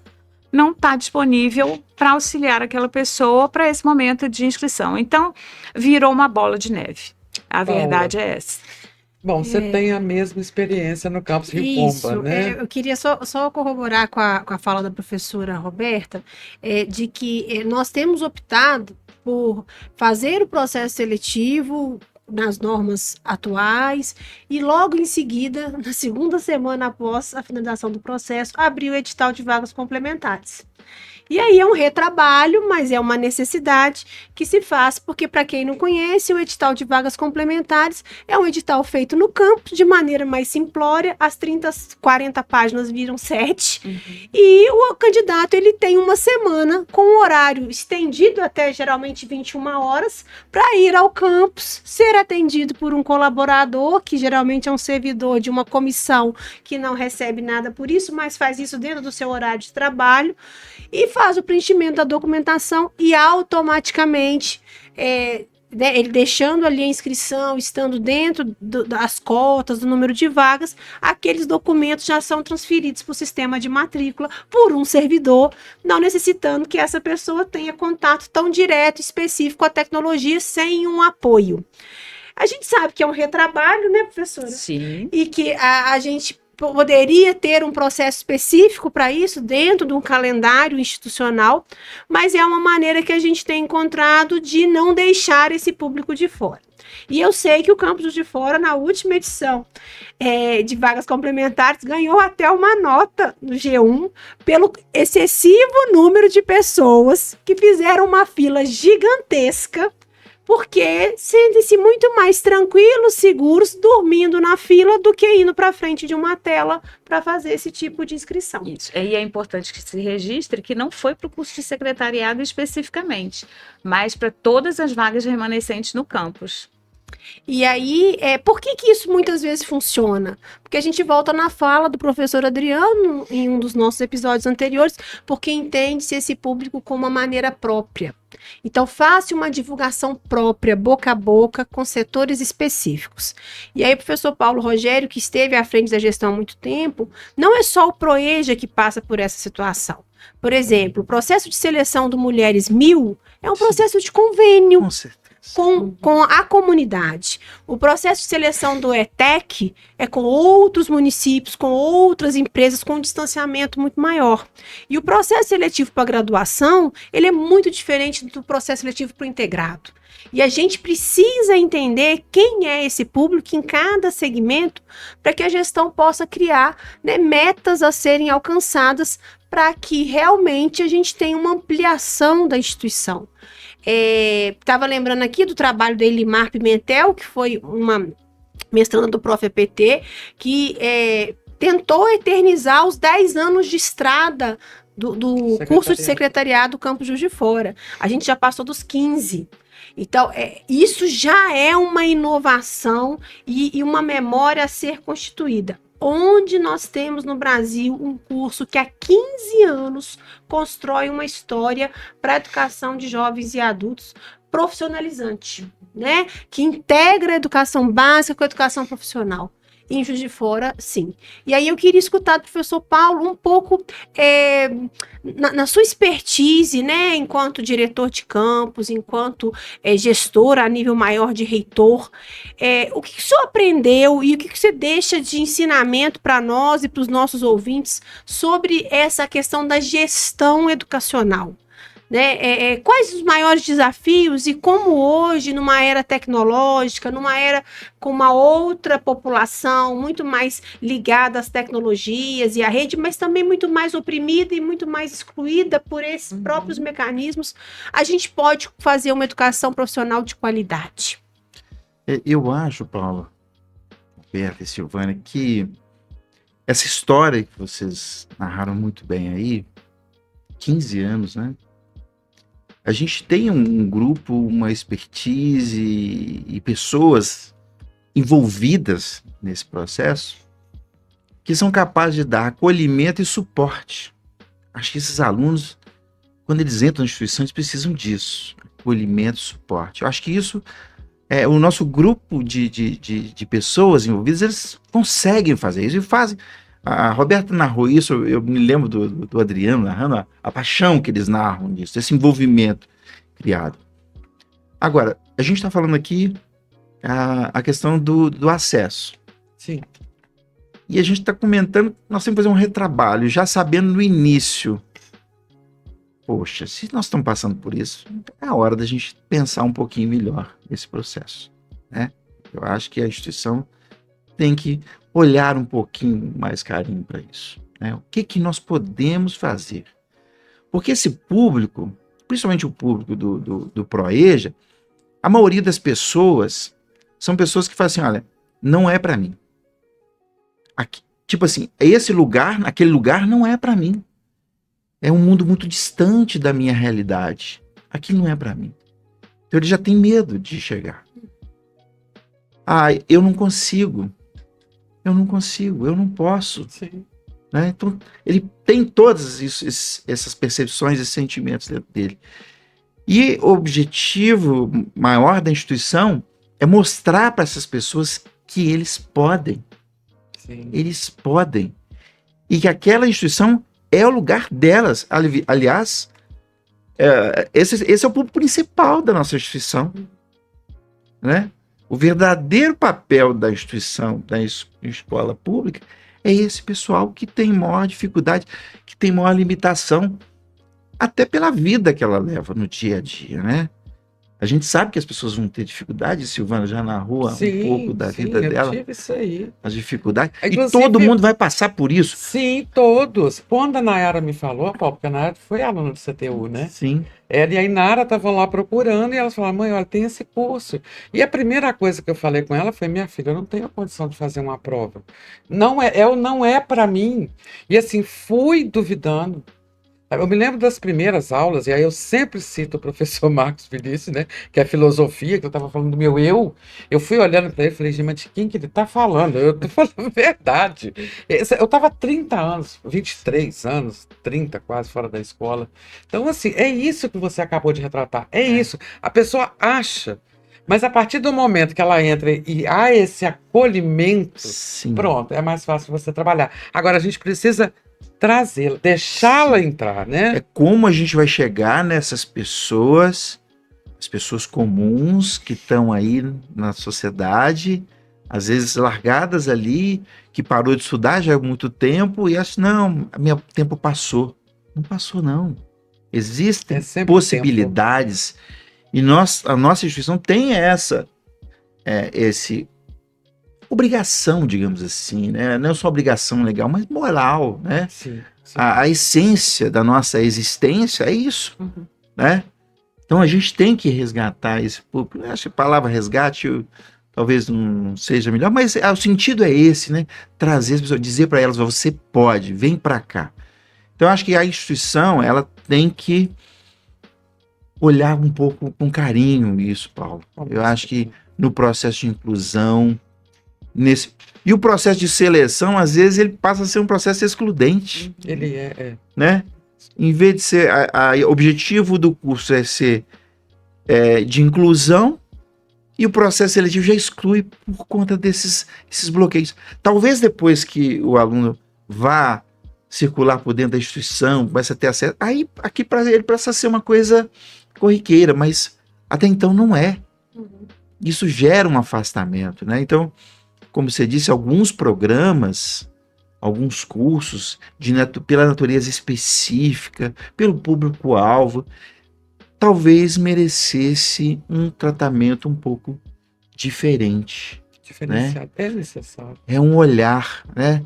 não está disponível para auxiliar aquela pessoa para esse momento de inscrição. Então, virou uma bola de neve. A Paula, verdade é essa. Bom, você tem a mesma experiência no campus Rio Pomba, né? Eu queria só corroborar com a fala da professora Roberta, de que nós temos optado por fazer o processo seletivo nas normas atuais e logo em seguida, na segunda semana após a finalização do processo, abrir o edital de vagas complementares. E aí é um retrabalho, mas é uma necessidade que se faz, porque para quem não conhece, o edital de vagas complementares é um edital feito no campus, de maneira mais simplória, as 40 páginas viram 7, e o candidato ele tem uma semana com um horário estendido até geralmente 21 horas, para ir ao campus, ser atendido por um colaborador, que geralmente é um servidor de uma comissão que não recebe nada por isso, mas faz isso dentro do seu horário de trabalho, e faz o preenchimento da documentação e automaticamente, ele deixando ali a inscrição, estando dentro das cotas, do número de vagas, aqueles documentos já são transferidos para o sistema de matrícula por um servidor, não necessitando que essa pessoa tenha contato tão direto, específico com a tecnologia, sem um apoio. A gente sabe que é um retrabalho, né, professora? Sim. E que a gente poderia ter um processo específico para isso dentro de um calendário institucional, mas é uma maneira que a gente tem encontrado de não deixar esse público de fora. E eu sei que o Campus de Fora, na última edição de vagas complementares, ganhou até uma nota no G1 pelo excessivo número de pessoas que fizeram uma fila gigantesca, porque sentem-se muito mais tranquilos, seguros, dormindo na fila do que indo para frente de uma tela para fazer esse tipo de inscrição. Isso. E é importante que se registre que não foi para o curso de secretariado especificamente, mas para todas as vagas remanescentes no campus. E aí, por que isso muitas vezes funciona? Porque a gente volta na fala do professor Adriano, em um dos nossos episódios anteriores, porque entende-se esse público com uma maneira própria. Então, faça uma divulgação própria, boca a boca, com setores específicos. E aí, o professor Paulo Rogério, que esteve à frente da gestão há muito tempo, não é só o Proeja que passa por essa situação. Por exemplo, o processo de seleção do Mulheres 1000 é um processo de convênio. Com certeza. Com a comunidade. O processo de seleção do ETEC é com outros municípios, com outras empresas, com um distanciamento muito maior. E o processo seletivo para graduação, ele é muito diferente do processo seletivo para o integrado. E a gente precisa entender quem é esse público em cada segmento para que a gestão possa criar, né, metas a serem alcançadas para que realmente a gente tenha uma ampliação da instituição. Estava lembrando aqui do trabalho da Elimar Pimentel, que foi uma mestranda do Prof. EPT, que tentou eternizar os 10 anos de estrada do curso de secretariado do Campus Juiz de Fora. A gente já passou dos 15. Então, isso já é uma inovação e uma memória a ser constituída. Onde nós temos no Brasil um curso que há 15 anos constrói uma história para a educação de jovens e adultos profissionalizante, né? Que integra a educação básica com a educação profissional. Em Juiz de Fora, sim. E aí eu queria escutar do professor Paulo um pouco na sua expertise, né, enquanto diretor de campus, enquanto gestor a nível maior de reitor, o que o senhor aprendeu e o que você deixa de ensinamento para nós e para os nossos ouvintes sobre essa questão da gestão educacional? Né? Quais os maiores desafios e como hoje, numa era tecnológica, numa era com uma outra população muito mais ligada às tecnologias e à rede, mas também muito mais oprimida e muito mais excluída por esses próprios mecanismos, a gente pode fazer uma educação profissional de qualidade? Eu acho, Paulo, Roberta e Silvânia, que essa história que vocês narraram muito bem aí, 15 anos, né? A gente tem um grupo, uma expertise e pessoas envolvidas nesse processo que são capazes de dar acolhimento e suporte. Acho que esses alunos, quando eles entram na instituição, eles precisam disso, acolhimento e suporte. Eu acho que isso, o nosso grupo de pessoas envolvidas, eles conseguem fazer isso e fazem. A Roberta narrou isso, eu me lembro do Adriano narrando a paixão que eles narram nisso, esse envolvimento criado. Agora, a gente está falando aqui a questão do acesso. Sim. E a gente está comentando que nós temos que fazer um retrabalho, já sabendo no início. Poxa, se nós estamos passando por isso, é a hora da gente pensar um pouquinho melhor esse processo, né? Eu acho que a instituição tem que olhar um pouquinho mais carinho para isso, né? O que nós podemos fazer? Porque esse público, principalmente o público do Proeja, a maioria das pessoas são pessoas que falam assim, olha, não é para mim. Aqui, tipo assim, esse lugar, aquele lugar não é para mim. É um mundo muito distante da minha realidade. Aquilo não é para mim. Então ele já tem medo de chegar. Eu não consigo. Eu não posso. Sim. Né? Então, ele tem todas essas percepções e sentimentos dentro dele. E o objetivo maior da instituição é mostrar para essas pessoas que eles podem. Sim. Eles podem. E que aquela instituição é o lugar delas. Aliás, esse é o público principal da nossa instituição. Né? O verdadeiro papel da instituição, da escola pública, é esse pessoal que tem maior dificuldade, que tem maior limitação, até pela vida que ela leva no dia a dia, né? A gente sabe que as pessoas vão ter dificuldade, Silvana já narrou um pouco da vida dela. Tive isso aí. As dificuldades. Inclusive, e todo mundo vai passar por isso. Sim, todos. Quando a Nayara me falou, Paulo, porque a Nayara foi aluna do CTU, né? Sim. Ela e a Inara estavam lá procurando e elas falaram, mãe, olha, tem esse curso. E a primeira coisa que eu falei com ela foi, minha filha, eu não tenho condição de fazer uma prova. Não é para mim. E assim, fui duvidando. Eu me lembro das primeiras aulas, e aí eu sempre cito o professor Marcos Felício, né? Que é filosofia, que eu estava falando do meu eu. Eu fui olhando para ele e falei, gente, mas de quem que ele está falando? Eu estou falando a verdade. Eu estava 30 anos, 23 anos, 30 quase, fora da escola. Então, assim, é isso que você acabou de retratar. É isso. A pessoa acha, mas a partir do momento que ela entra e há esse acolhimento, Sim. Pronto, é mais fácil você trabalhar. Agora, a gente precisa trazê-la, deixá-la entrar, né? É como a gente vai chegar nessas pessoas, as pessoas comuns que estão aí na sociedade, às vezes largadas ali, que parou de estudar já há muito tempo e acha, não, meu tempo passou. Não passou, não. Existem possibilidades e a nossa instituição tem essa obrigação, digamos assim, né? Não é só obrigação legal, mas moral, né? Sim. A essência da nossa existência é isso, né? Então a gente tem que resgatar esse público. Eu acho que a palavra resgate talvez não seja melhor, mas o sentido é esse, né? Trazer as pessoas, dizer para elas, você pode, vem para cá. Então, eu acho que a instituição, ela tem que olhar um pouco com carinho isso, Paulo. Eu acho que no processo de inclusão, e o processo de seleção, às vezes, ele passa a ser um processo excludente. Ele é. Né? Em vez de ser, o objetivo do curso é ser de inclusão, e o processo seletivo já exclui por conta esses bloqueios. Talvez depois que o aluno vá circular por dentro da instituição, comece a ter acesso, aí aqui para ele precisa ser uma coisa corriqueira, mas até então não é. Isso gera um afastamento, né? Então, como você disse, alguns programas, alguns cursos, pela natureza específica, pelo público-alvo, talvez merecesse um tratamento um pouco diferente. Diferenciado, né? É necessário. É um olhar, né?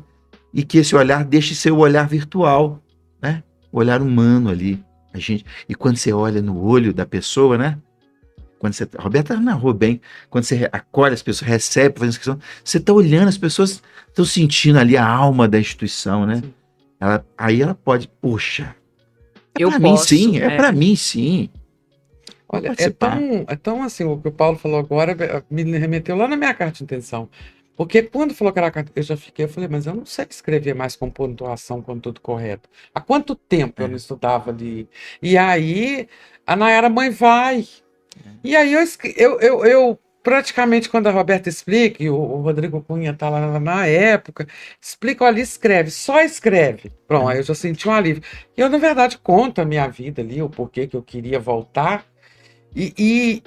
E que esse olhar deixe ser o olhar virtual, né? O olhar humano ali. E quando você olha no olho da pessoa, né? A Roberta narrou bem, quando você acolhe as pessoas, recebe, faz inscrição, você está olhando, as pessoas estão sentindo ali a alma da instituição, né? Aí ela pode, poxa, para mim sim, para mim sim. Olha, é tão assim, o que o Paulo falou agora me remeteu lá na minha carta de intenção. Porque quando falou que era carta, eu falei, mas eu não sei escrever mais com pontuação, com tudo correto. Há quanto tempo eu não estudava ali? E aí, a Nayara, mãe, vai. E aí eu praticamente, quando a Roberta explica, e o Rodrigo Cunha está lá na época, explica, olha, escreve, só escreve. Pronto, aí eu já senti um alívio. E eu, na verdade, conto a minha vida ali, o porquê que eu queria voltar. E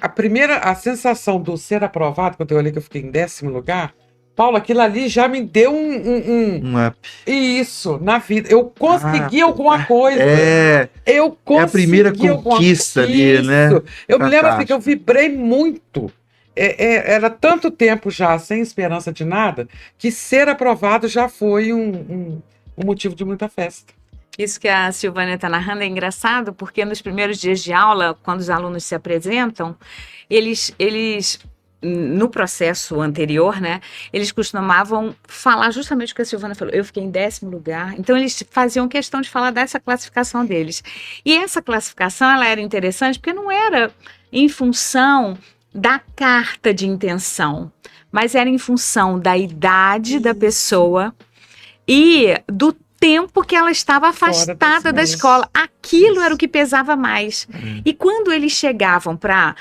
a sensação do ser aprovado, quando eu olhei que eu fiquei em 10º lugar, Paulo, aquilo ali já me deu um up. Isso, na vida. Eu consegui alguma coisa. Eu consegui a primeira conquista ali, né? Eu me lembro assim, que eu vibrei muito. Era tanto tempo já sem esperança de nada, que ser aprovado já foi um motivo de muita festa. Isso que a Silvânia está narrando é engraçado, porque nos primeiros dias de aula, quando os alunos se apresentam, eles no processo anterior, né, eles costumavam falar justamente o que a Silvana falou. Eu fiquei em 10º lugar. Então, eles faziam questão de falar dessa classificação deles. E essa classificação, ela era interessante porque não era em função da carta de intenção, mas era em função da idade da pessoa e do tempo que ela estava afastada da escola. Aquilo era o que pesava mais. E quando eles chegavam para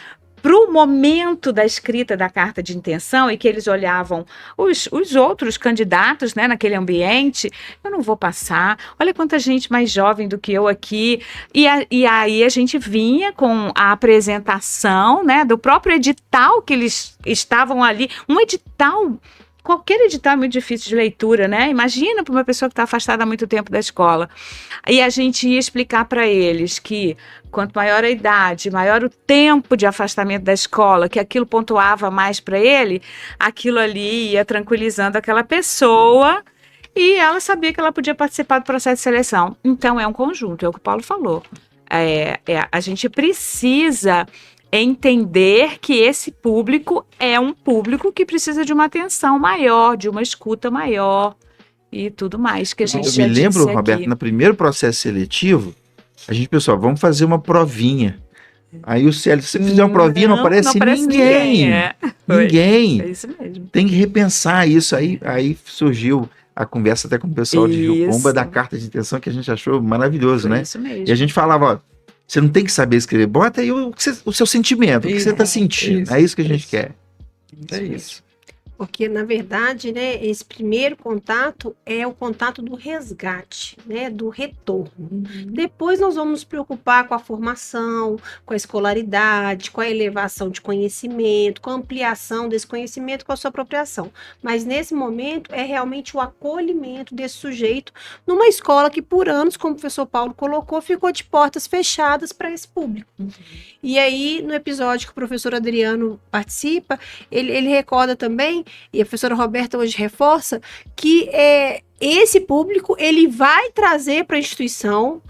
o momento da escrita da carta de intenção e que eles olhavam os outros candidatos, né, naquele ambiente, eu não vou passar, olha quanta gente mais jovem do que eu aqui, e aí a gente vinha com a apresentação, né, do próprio edital que eles estavam ali, um edital. Qualquer edital é muito difícil de leitura, né? Imagina para uma pessoa que está afastada há muito tempo da escola. E a gente ia explicar para eles que quanto maior a idade, maior o tempo de afastamento da escola, que aquilo pontuava mais para ele, aquilo ali ia tranquilizando aquela pessoa e ela sabia que ela podia participar do processo de seleção. Então é um conjunto, é o que o Paulo falou. A gente precisa entender que esse público é um público que precisa de uma atenção maior, de uma escuta maior e tudo mais que a gente já disse. Eu me lembro, Roberto, no primeiro processo seletivo, a gente pensou, vamos fazer uma provinha. Aí o Célio, se você fizer uma provinha, não aparece ninguém. Ninguém. É isso mesmo. Tem que repensar isso. Aí surgiu a conversa até com o pessoal de Rio Pomba da carta de intenção, que a gente achou maravilhoso, né? Isso mesmo. E a gente falava, ó, você não tem que saber escrever, bota aí o seu sentimento, o que você está sentindo. É isso que a gente quer. É isso. Porque, na verdade, né, esse primeiro contato é o contato do resgate, né, do retorno. Depois nós vamos nos preocupar com a formação, com a escolaridade, com a elevação de conhecimento, com a ampliação desse conhecimento, com a sua apropriação. Mas, nesse momento, é realmente o acolhimento desse sujeito numa escola que, por anos, como o professor Paulo colocou, ficou de portas fechadas para esse público. E aí, no episódio que o professor Adriano participa, ele recorda também, e a professora Roberta hoje reforça, que esse público ele vai trazer para a instituição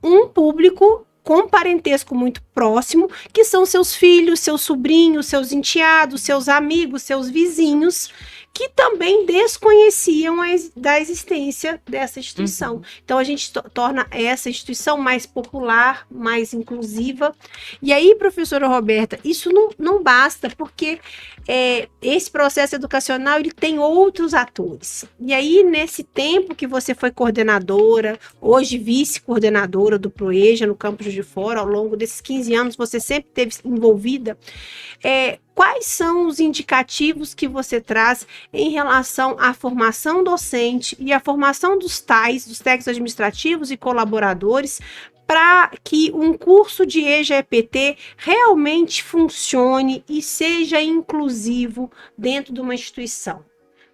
um público com parentesco muito próximo, que são seus filhos, seus sobrinhos, seus enteados, seus amigos, seus vizinhos, que também desconheciam da existência dessa instituição. Então, a gente torna essa instituição mais popular, mais inclusiva. E aí, professora Roberta, isso não basta, porque esse processo educacional ele tem outros atores. E aí, nesse tempo que você foi coordenadora, hoje vice-coordenadora do PROEJA no Campus de Fora, ao longo desses 15 anos, você sempre esteve envolvida. Quais são os indicativos que você traz em relação à formação docente e à formação dos técnicos administrativos e colaboradores, para que um curso de EJA-EPT realmente funcione e seja inclusivo dentro de uma instituição?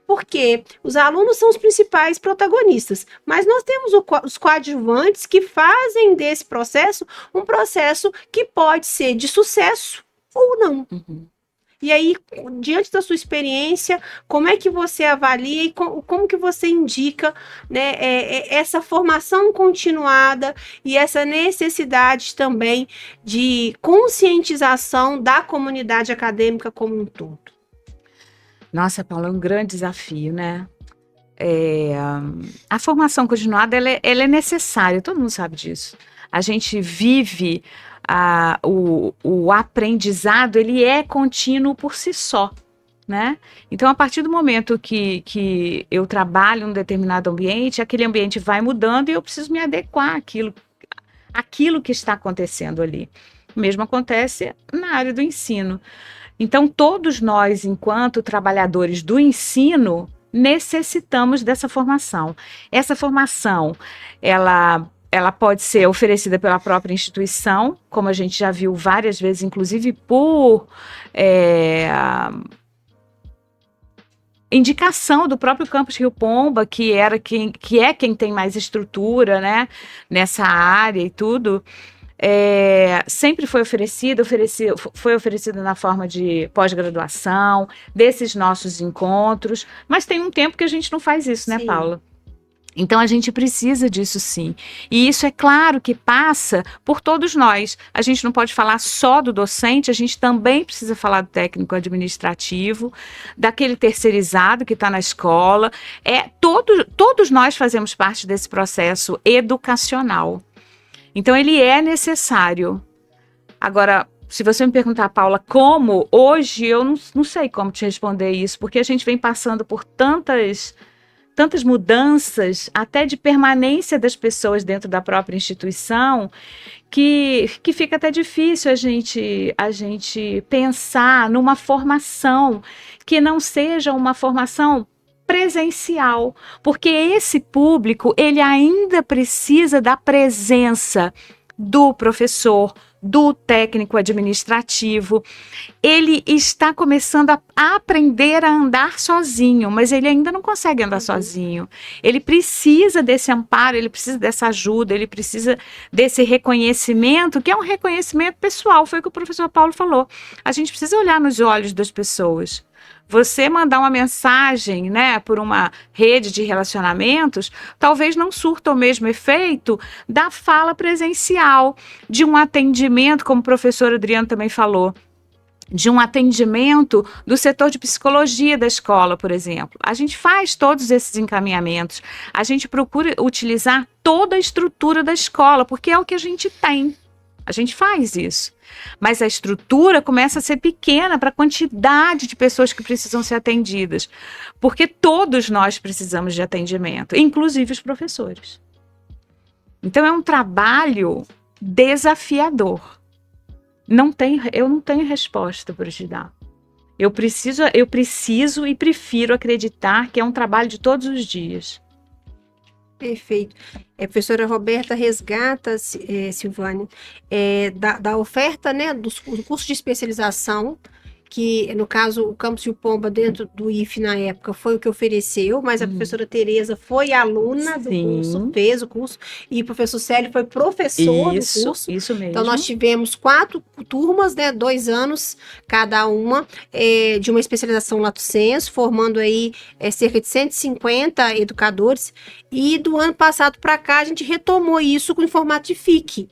Porque os alunos são os principais protagonistas, mas nós temos os coadjuvantes que fazem desse processo um processo que pode ser de sucesso ou não. E aí, diante da sua experiência, como é que você avalia e como que você indica, né, essa formação continuada e essa necessidade também de conscientização da comunidade acadêmica como um todo? Nossa, Paula, é um grande desafio, né? A formação continuada, ela é necessária, todo mundo sabe disso. A gente vive... o aprendizado, ele é contínuo por si só, né? Então, a partir do momento que eu trabalho em um determinado ambiente, aquele ambiente vai mudando e eu preciso me adequar àquilo que está acontecendo ali. O mesmo acontece na área do ensino. Então, todos nós, enquanto trabalhadores do ensino, necessitamos dessa formação. Essa formação, ela pode ser oferecida pela própria instituição, como a gente já viu várias vezes, inclusive por indicação do próprio Campus Rio Pomba, que é quem tem mais estrutura, né, nessa área e tudo. Sempre foi foi oferecido na forma de pós-graduação, desses nossos encontros, mas tem um tempo que a gente não faz isso, né, Paula? Então, a gente precisa disso sim. E isso é claro que passa por todos nós. A gente não pode falar só do docente, a gente também precisa falar do técnico administrativo, daquele terceirizado que está na escola. Todos nós fazemos parte desse processo educacional. Então, ele é necessário. Agora, se você me perguntar, Paula, como? Hoje, eu não sei como te responder isso, porque a gente vem passando por tantas mudanças, até de permanência das pessoas dentro da própria instituição, que fica até difícil a gente pensar numa formação que não seja uma formação presencial, porque esse público, ele ainda precisa da presença do professor, do técnico administrativo. Ele está começando a aprender a andar sozinho, mas ele ainda não consegue andar sozinho. Ele precisa desse amparo, ele precisa dessa ajuda, ele precisa desse reconhecimento, que é um reconhecimento pessoal, foi o que o professor Paulo falou. A gente precisa olhar nos olhos das pessoas. Você mandar uma mensagem, né, por uma rede de relacionamentos, talvez não surta o mesmo efeito da fala presencial, de um atendimento, como o professor Adriano também falou, de um atendimento do setor de psicologia da escola, por exemplo. A gente faz todos esses encaminhamentos, a gente procura utilizar toda a estrutura da escola, porque é o que a gente tem. A gente faz isso. Mas a estrutura começa a ser pequena para a quantidade de pessoas que precisam ser atendidas. Porque todos nós precisamos de atendimento, inclusive os professores. Então é um trabalho desafiador. Eu não tenho resposta para te dar. Eu preciso e prefiro acreditar que é um trabalho de todos os dias. Perfeito. A professora Roberta resgata, Silvânia, da oferta, né, do curso de especialização, que no caso o Campus Rio Pomba dentro do IFE na época foi o que ofereceu, mas a professora Tereza foi aluna do curso, fez o curso, e o professor Célio foi professor do curso. Isso mesmo. Então nós tivemos 4 turmas, né, 2 anos cada uma, de uma especialização lato sensu, formando aí cerca de 150 educadores, e do ano passado para cá a gente retomou isso com o formato de FIC.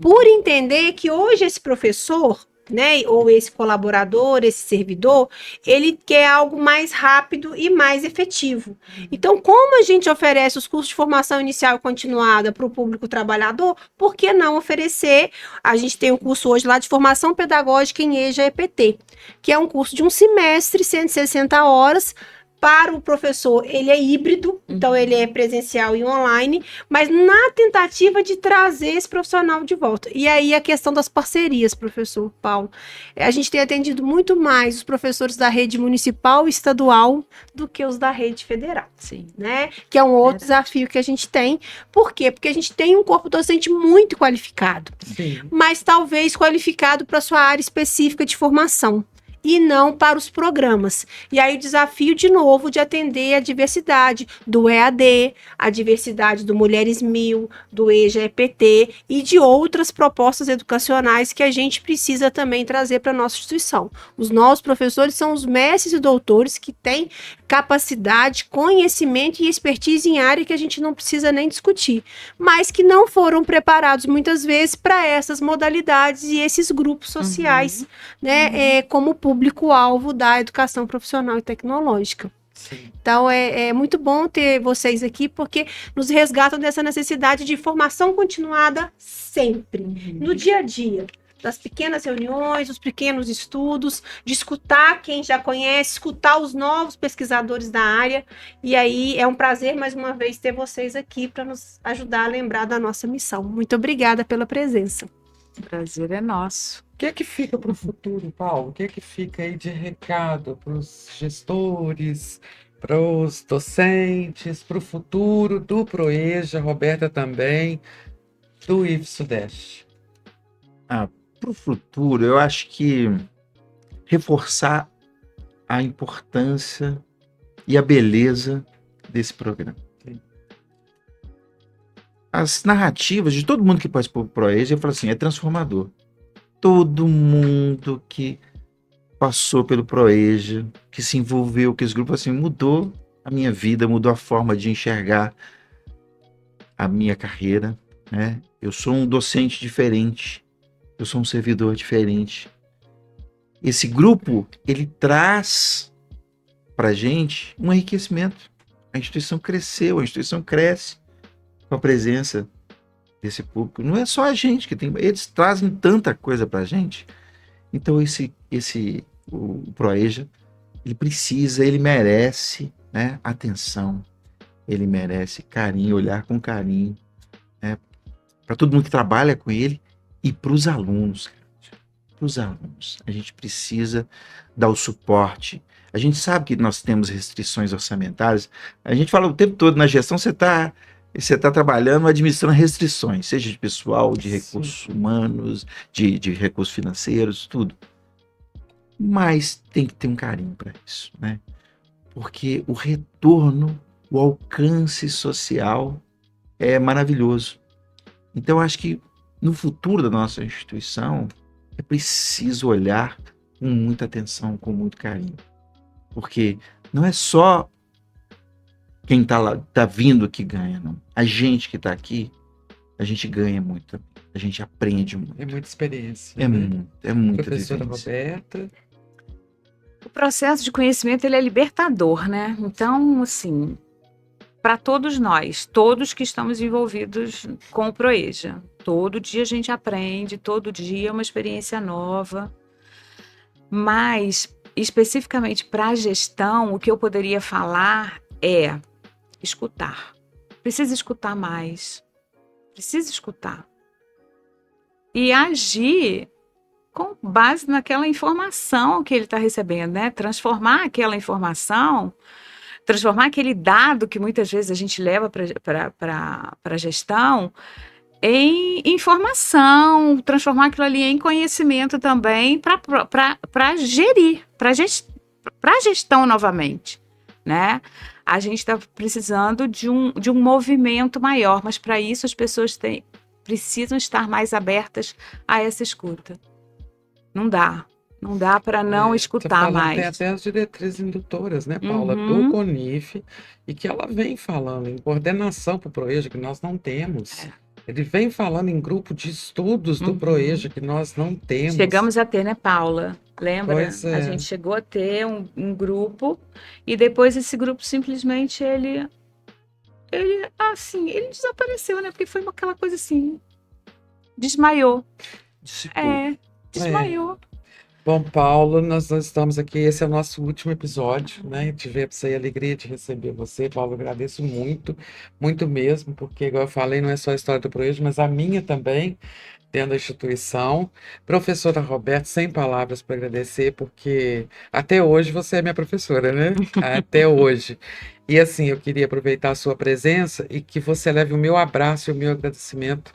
Por entender que hoje esse professor, né, ou esse colaborador, esse servidor, ele quer algo mais rápido e mais efetivo. Então, como a gente oferece os cursos de formação inicial e continuada para o público trabalhador, por que não oferecer? A gente tem um curso hoje lá de formação pedagógica em EJA EPT, que é um curso de um semestre, 160 horas. Para o professor, ele é híbrido, então ele é presencial e online, mas na tentativa de trazer esse profissional de volta. E aí a questão das parcerias, professor Paulo. A gente tem atendido muito mais os professores da rede municipal e estadual do que os da rede federal, Sim. né? Que é um outro desafio que a gente tem. Por quê? Porque a gente tem um corpo docente muito qualificado, Sim. mas talvez qualificado para sua área específica de formação e não para os programas. E aí o desafio, de novo, de atender a diversidade do EAD, a diversidade do Mulheres 1000, do EJA EPT e de outras propostas educacionais que a gente precisa também trazer para a nossa instituição. Os nossos professores são os mestres e doutores que têm capacidade, conhecimento e expertise em área que a gente não precisa nem discutir, mas que não foram preparados muitas vezes para essas modalidades e esses grupos sociais, né, como público-alvo da educação profissional e tecnológica. Sim. Então, é muito bom ter vocês aqui, porque nos resgatam dessa necessidade de formação continuada sempre, no dia a dia, das pequenas reuniões, dos pequenos estudos, de escutar quem já conhece, escutar os novos pesquisadores da área. E aí, é um prazer, mais uma vez, ter vocês aqui para nos ajudar a lembrar da nossa missão. Muito obrigada pela presença. O prazer é nosso. O que é que fica para o futuro, Paulo? O que é que fica aí de recado para os gestores, para os docentes, para o futuro do Proeja, Roberta também, do IF Sudeste? Para o futuro, eu acho que reforçar a importância e a beleza desse programa. Sim. As narrativas de todo mundo que participou do Proeja, eu falo assim, é transformador. Todo mundo que passou pelo Proeja, que se envolveu com esse grupo, assim, mudou a minha vida, mudou a forma de enxergar a minha carreira, né? Eu sou um docente diferente, eu sou um servidor diferente. Esse grupo, ele traz para a gente um enriquecimento. A instituição cresceu, a instituição cresce com a presença desse público. Não é só a gente que tem, eles trazem tanta coisa para a gente. Então o Proeja, ele merece, né, atenção, ele merece carinho, olhar com carinho, né, para todo mundo que trabalha com ele e para os alunos. Para os alunos, a gente precisa dar o suporte. A gente sabe que nós temos restrições orçamentárias. A gente fala o tempo todo na gestão, você está trabalhando, administrando restrições, seja de pessoal, de recursos humanos, de recursos financeiros, tudo. Mas tem que ter um carinho para isso, né? Porque o retorno, o alcance social é maravilhoso. Então, acho que no futuro da nossa instituição é preciso olhar com muita atenção, com muito carinho. Porque não é só quem está lá, tá vindo que ganha, não. A gente que está aqui, a gente ganha muito, a gente aprende muito. É muita experiência. É né? muita Professora vivência. Roberta. O processo de conhecimento, ele é libertador, né? Então, assim, para todos nós, todos que estamos envolvidos com o Proeja, todo dia a gente aprende, todo dia é uma experiência nova. Mas, especificamente para a gestão, o que eu poderia falar é escutar. Precisa escutar mais. Precisa escutar. E agir com base naquela informação que ele está recebendo, né? Transformar aquela informação, transformar aquele dado que muitas vezes a gente leva para a gestão em informação, transformar aquilo ali em conhecimento também para gerir, para a gestão novamente, né? A gente está precisando de um movimento maior, mas para isso as pessoas precisam estar mais abertas a essa escuta. Não dá para não escutar mais. Tem até as diretrizes indutoras, né, Paula, do CONIF, e que ela vem falando em coordenação para o Proeja, que nós não temos. ele vem falando em grupo de estudos do Uhum. Proeja que nós não temos. Chegamos a ter, né, Paula? Lembra? Pois A é. gente chegou a ter um grupo e depois esse grupo simplesmente ele desapareceu, né? Porque foi aquela coisa assim, desmaiou. Dissipou. Desmaiou. Bom, Paulo, nós estamos aqui, esse é o nosso último episódio, né? Tivemos aí a alegria de receber você, Paulo, eu agradeço muito, muito mesmo, porque, igual eu falei, não é só a história do Proeja, mas a minha também, dentro da instituição. Professora Roberta, sem palavras para agradecer, porque até hoje você é minha professora, né? Até hoje. E assim, eu queria aproveitar a sua presença e que você leve o meu abraço e o meu agradecimento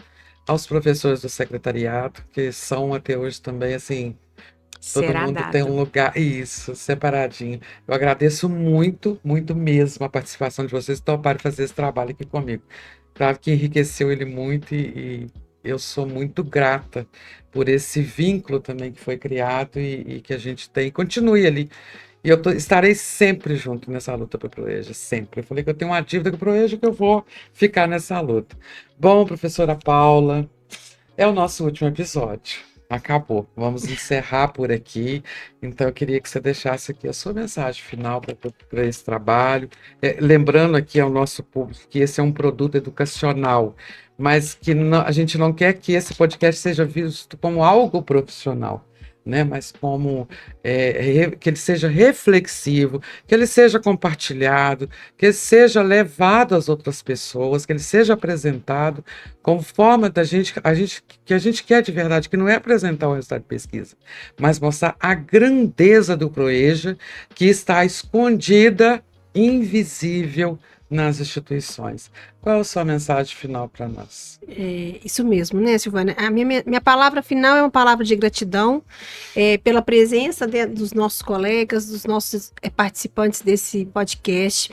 aos professores do secretariado, que são até hoje também, assim, todo Será mundo tem um dado. lugar, isso, separadinho. Eu agradeço muito, muito mesmo a participação de vocês, toparem fazer esse trabalho aqui comigo. Claro que enriqueceu ele muito e eu sou muito grata por esse vínculo também que foi criado e que a gente tem. Continue ali. E eu estarei sempre junto nessa luta para o Proeja, sempre. Eu falei que eu tenho uma dívida com o Proeja que eu vou ficar nessa luta. Bom, professora Paula, é o nosso último episódio. Acabou. Vamos encerrar por aqui. Então, eu queria que você deixasse aqui a sua mensagem final para esse trabalho. Lembrando aqui ao nosso público que esse é um produto educacional, mas que a gente não quer que esse podcast seja visto como algo profissional, né? Mas como que ele seja reflexivo, que ele seja compartilhado, que ele seja levado às outras pessoas, que ele seja apresentado como forma que a gente quer de verdade, que não é apresentar o resultado de pesquisa, mas mostrar a grandeza do Proeja que está escondida, invisível nas instituições. Qual é a sua mensagem final para nós? Isso mesmo, né, Silvana? A minha palavra final é uma palavra de gratidão pela presença dos nossos colegas, dos nossos participantes desse podcast.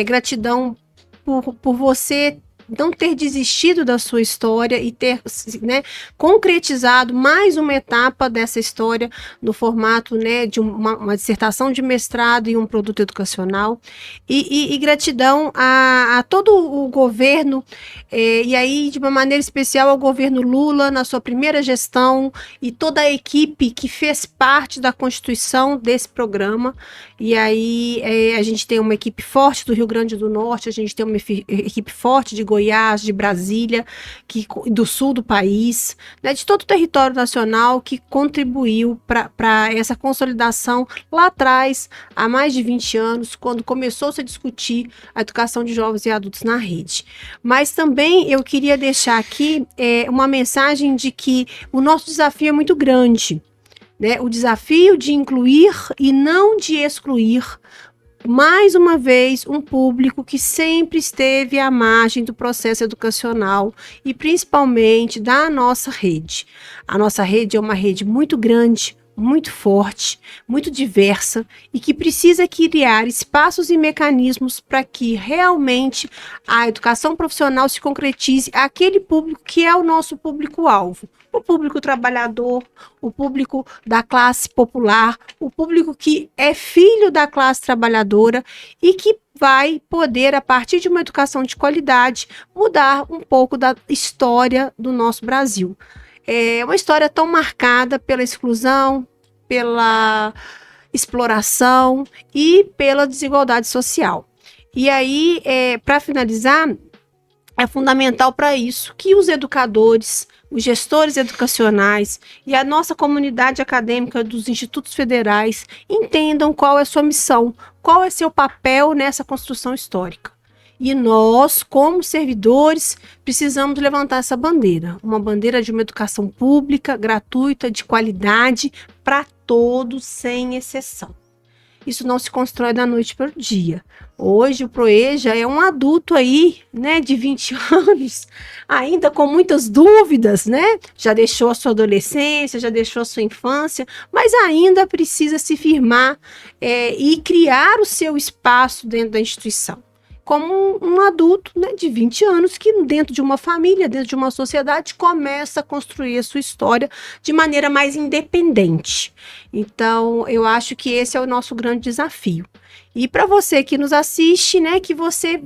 Gratidão por você não ter desistido da sua história e ter, né, concretizado mais uma etapa dessa história no formato, né, de uma dissertação de mestrado e um produto educacional. E gratidão a todo o governo, e aí de uma maneira especial ao governo Lula na sua primeira gestão e toda a equipe que fez parte da constituição desse programa. E aí a gente tem uma equipe forte do Rio Grande do Norte, a gente tem uma equipe forte de Goiás, de Brasília, do sul do país, né, de todo o território nacional que contribuiu para essa consolidação lá atrás, há mais de 20 anos, quando começou-se a discutir a educação de jovens e adultos na rede. Mas também eu queria deixar aqui uma mensagem de que o nosso desafio é muito grande, né? O desafio de incluir e não de excluir, mais uma vez, um público que sempre esteve à margem do processo educacional e principalmente da nossa rede. A nossa rede é uma rede muito grande, muito forte, muito diversa e que precisa criar espaços e mecanismos para que realmente a educação profissional se concretize àquele público que é o nosso público-alvo. O público trabalhador, o público da classe popular, o público que é filho da classe trabalhadora e que vai poder, a partir de uma educação de qualidade, mudar um pouco da história do nosso Brasil. É uma história tão marcada pela exclusão, pela exploração e pela desigualdade social. E aí, para finalizar, é fundamental para isso que os educadores, os gestores educacionais e a nossa comunidade acadêmica dos institutos federais entendam qual é a sua missão, qual é seu papel nessa construção histórica. E nós, como servidores, precisamos levantar essa bandeira, uma bandeira de uma educação pública, gratuita, de qualidade, para todos, sem exceção. Isso não se constrói da noite para o dia. Hoje o Proeja é um adulto aí, né, de 20 anos, ainda com muitas dúvidas, né? Já deixou a sua adolescência, já deixou a sua infância, mas ainda precisa se firmar e criar o seu espaço dentro da instituição. Como um adulto, né, de 20 anos que dentro de uma família, dentro de uma sociedade, começa a construir a sua história de maneira mais independente. Então, eu acho que esse é o nosso grande desafio. E para você que nos assiste, né, que você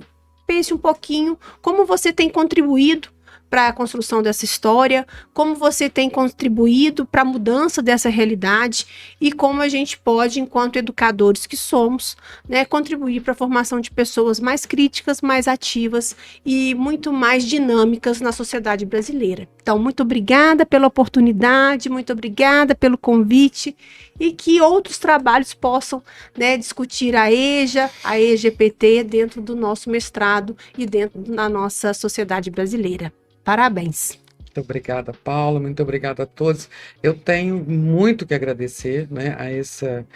pense um pouquinho como você tem contribuído para a construção dessa história, como você tem contribuído para a mudança dessa realidade e como a gente pode, enquanto educadores que somos, né, contribuir para a formação de pessoas mais críticas, mais ativas e muito mais dinâmicas na sociedade brasileira. Então, muito obrigada pela oportunidade, muito obrigada pelo convite e que outros trabalhos possam, né, discutir a EJA, a EGPT dentro do nosso mestrado e dentro da nossa sociedade brasileira. Parabéns. Muito obrigada, Paula. Muito obrigada a todos. Eu tenho muito que agradecer, né, a essa,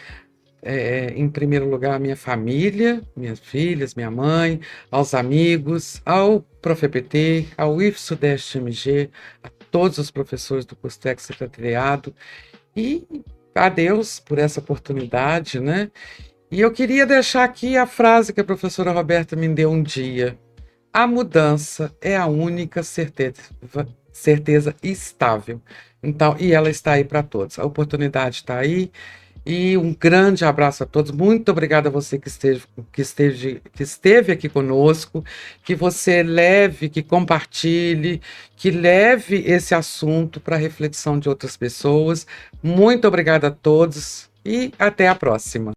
em primeiro lugar, a minha família, minhas filhas, minha mãe, aos amigos, ao ProfEPT, ao IF-Sudeste MG, a todos os professores do curso técnico secretariado e a Deus por essa oportunidade, né? E eu queria deixar aqui a frase que a professora Roberta me deu um dia. A mudança é a única certeza estável. Então, e ela está aí para todos. A oportunidade está aí. E um grande abraço a todos. Muito obrigada a você que esteve aqui conosco, que você leve, que compartilhe, que leve esse assunto para a reflexão de outras pessoas. Muito obrigada a todos e até a próxima.